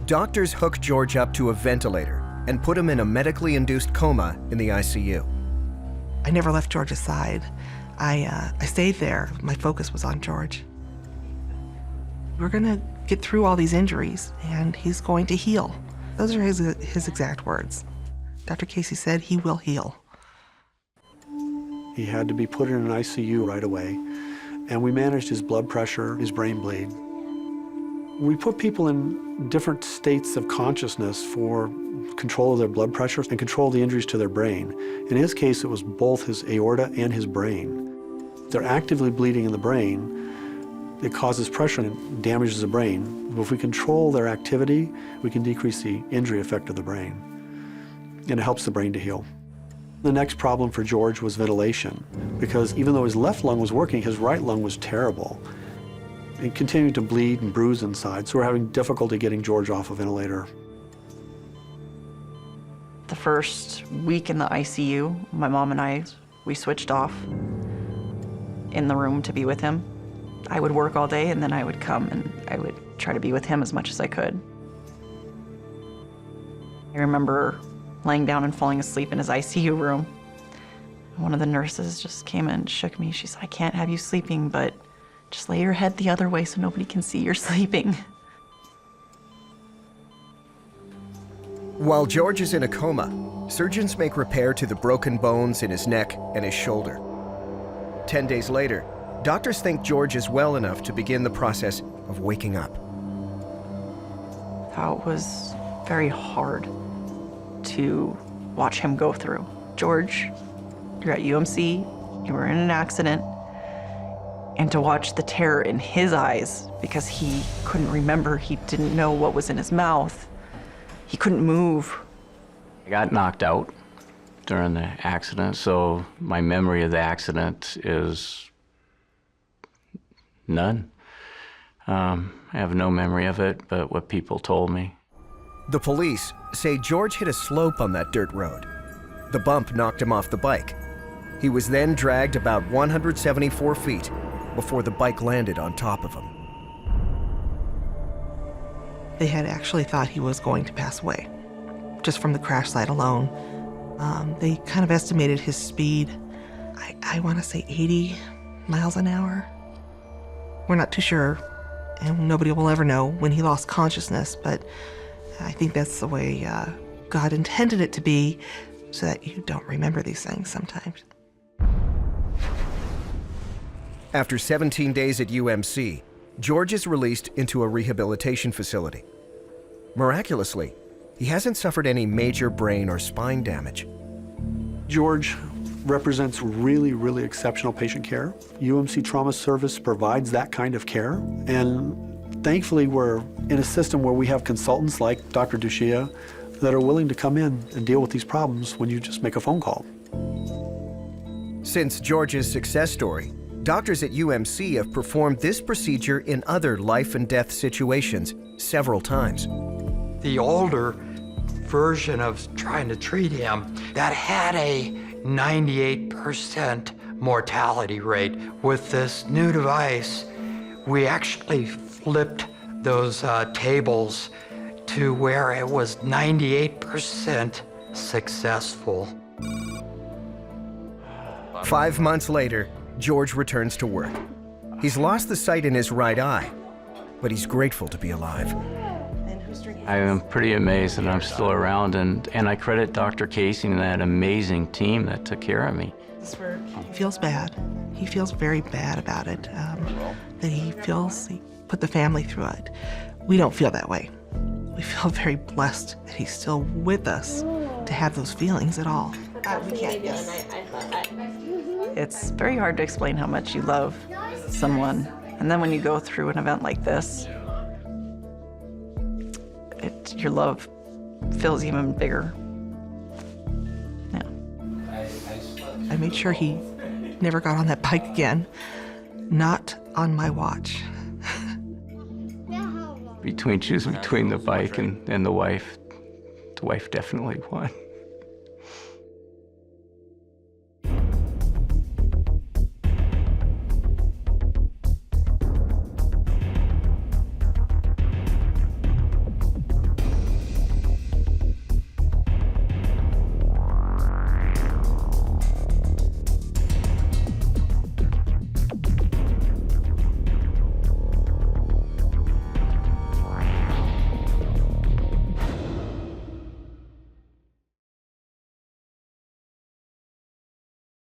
Doctors hooked George up to a ventilator and put him in a medically induced coma in the ICU. I never left George's side. I stayed there. My focus was on George. We're gonna get through all these injuries and he's going to heal. Those are his exact words. Dr. Casey said he will heal. He had to be put in an ICU right away, and we managed his blood pressure, his brain bleed. We put people in different states of consciousness for control of their blood pressure and control the injuries to their brain. In his case, it was both his aorta and his brain. They're actively bleeding in the brain. It causes pressure and damages the brain. But if we control their activity, we can decrease the injury effect of the brain. And it helps the brain to heal. The next problem for George was ventilation, because even though his left lung was working, his right lung was terrible. He continued to bleed and bruise inside, so we're having difficulty getting George off a ventilator. The first week in the ICU, my mom and I, we switched off in the room to be with him. I would work all day and then I would come and I would try to be with him as much as I could. I remember laying down and falling asleep in his ICU room. One of the nurses just came and shook me. She said, "I can't have you sleeping, but just lay your head the other way so nobody can see you're sleeping." While George is in a coma, surgeons make repair to the broken bones in his neck and his shoulder. 10 days later, doctors think George is well enough to begin the process of waking up. That was very hard to watch him go through. George, you're at UMC, you were in an accident, and to watch the terror in his eyes because he couldn't remember, he didn't know what was in his mouth. He couldn't move. I got knocked out during the accident, so my memory of the accident is none. I have no memory of it, but what people told me. The police say George hit a slope on that dirt road. The bump knocked him off the bike. He was then dragged about 174 feet before the bike landed on top of him. They had actually thought he was going to pass away, just from the crash site alone. They kind of estimated his speed, I want to say 80 miles an hour. We're not too sure, and nobody will ever know when he lost consciousness, but I think that's the way God intended it to be, so that you don't remember these things sometimes. After 17 days at UMC, George is released into a rehabilitation facility. Miraculously, he hasn't suffered any major brain or spine damage. George represents really, really exceptional patient care. UMC Trauma Service provides that kind of care, and thankfully we're in a system where we have consultants like Dr. Dushia that are willing to come in and deal with these problems when you just make a phone call. Since George's success story, doctors at UMC have performed this procedure in other life and death situations several times. The older version of trying to treat him, that had a 98% mortality rate. With this new device, we actually flipped those tables to where it was 98% successful. 5 months later, George returns to work. He's lost the sight in his right eye, but he's grateful to be alive. I am pretty amazed that I'm still around, and I credit Dr. Casey and that amazing team that took care of me. He feels bad. He feels very bad about it, that he feels he put the family through it. We don't feel that way. We feel very blessed that he's still with us to have those feelings at all. We can't. It's very hard to explain how much you love someone. And then when you go through an event like this, your love feels even bigger. Yeah. I made sure he never got on that bike again. Not on my watch. Choosing between the bike and the wife definitely won.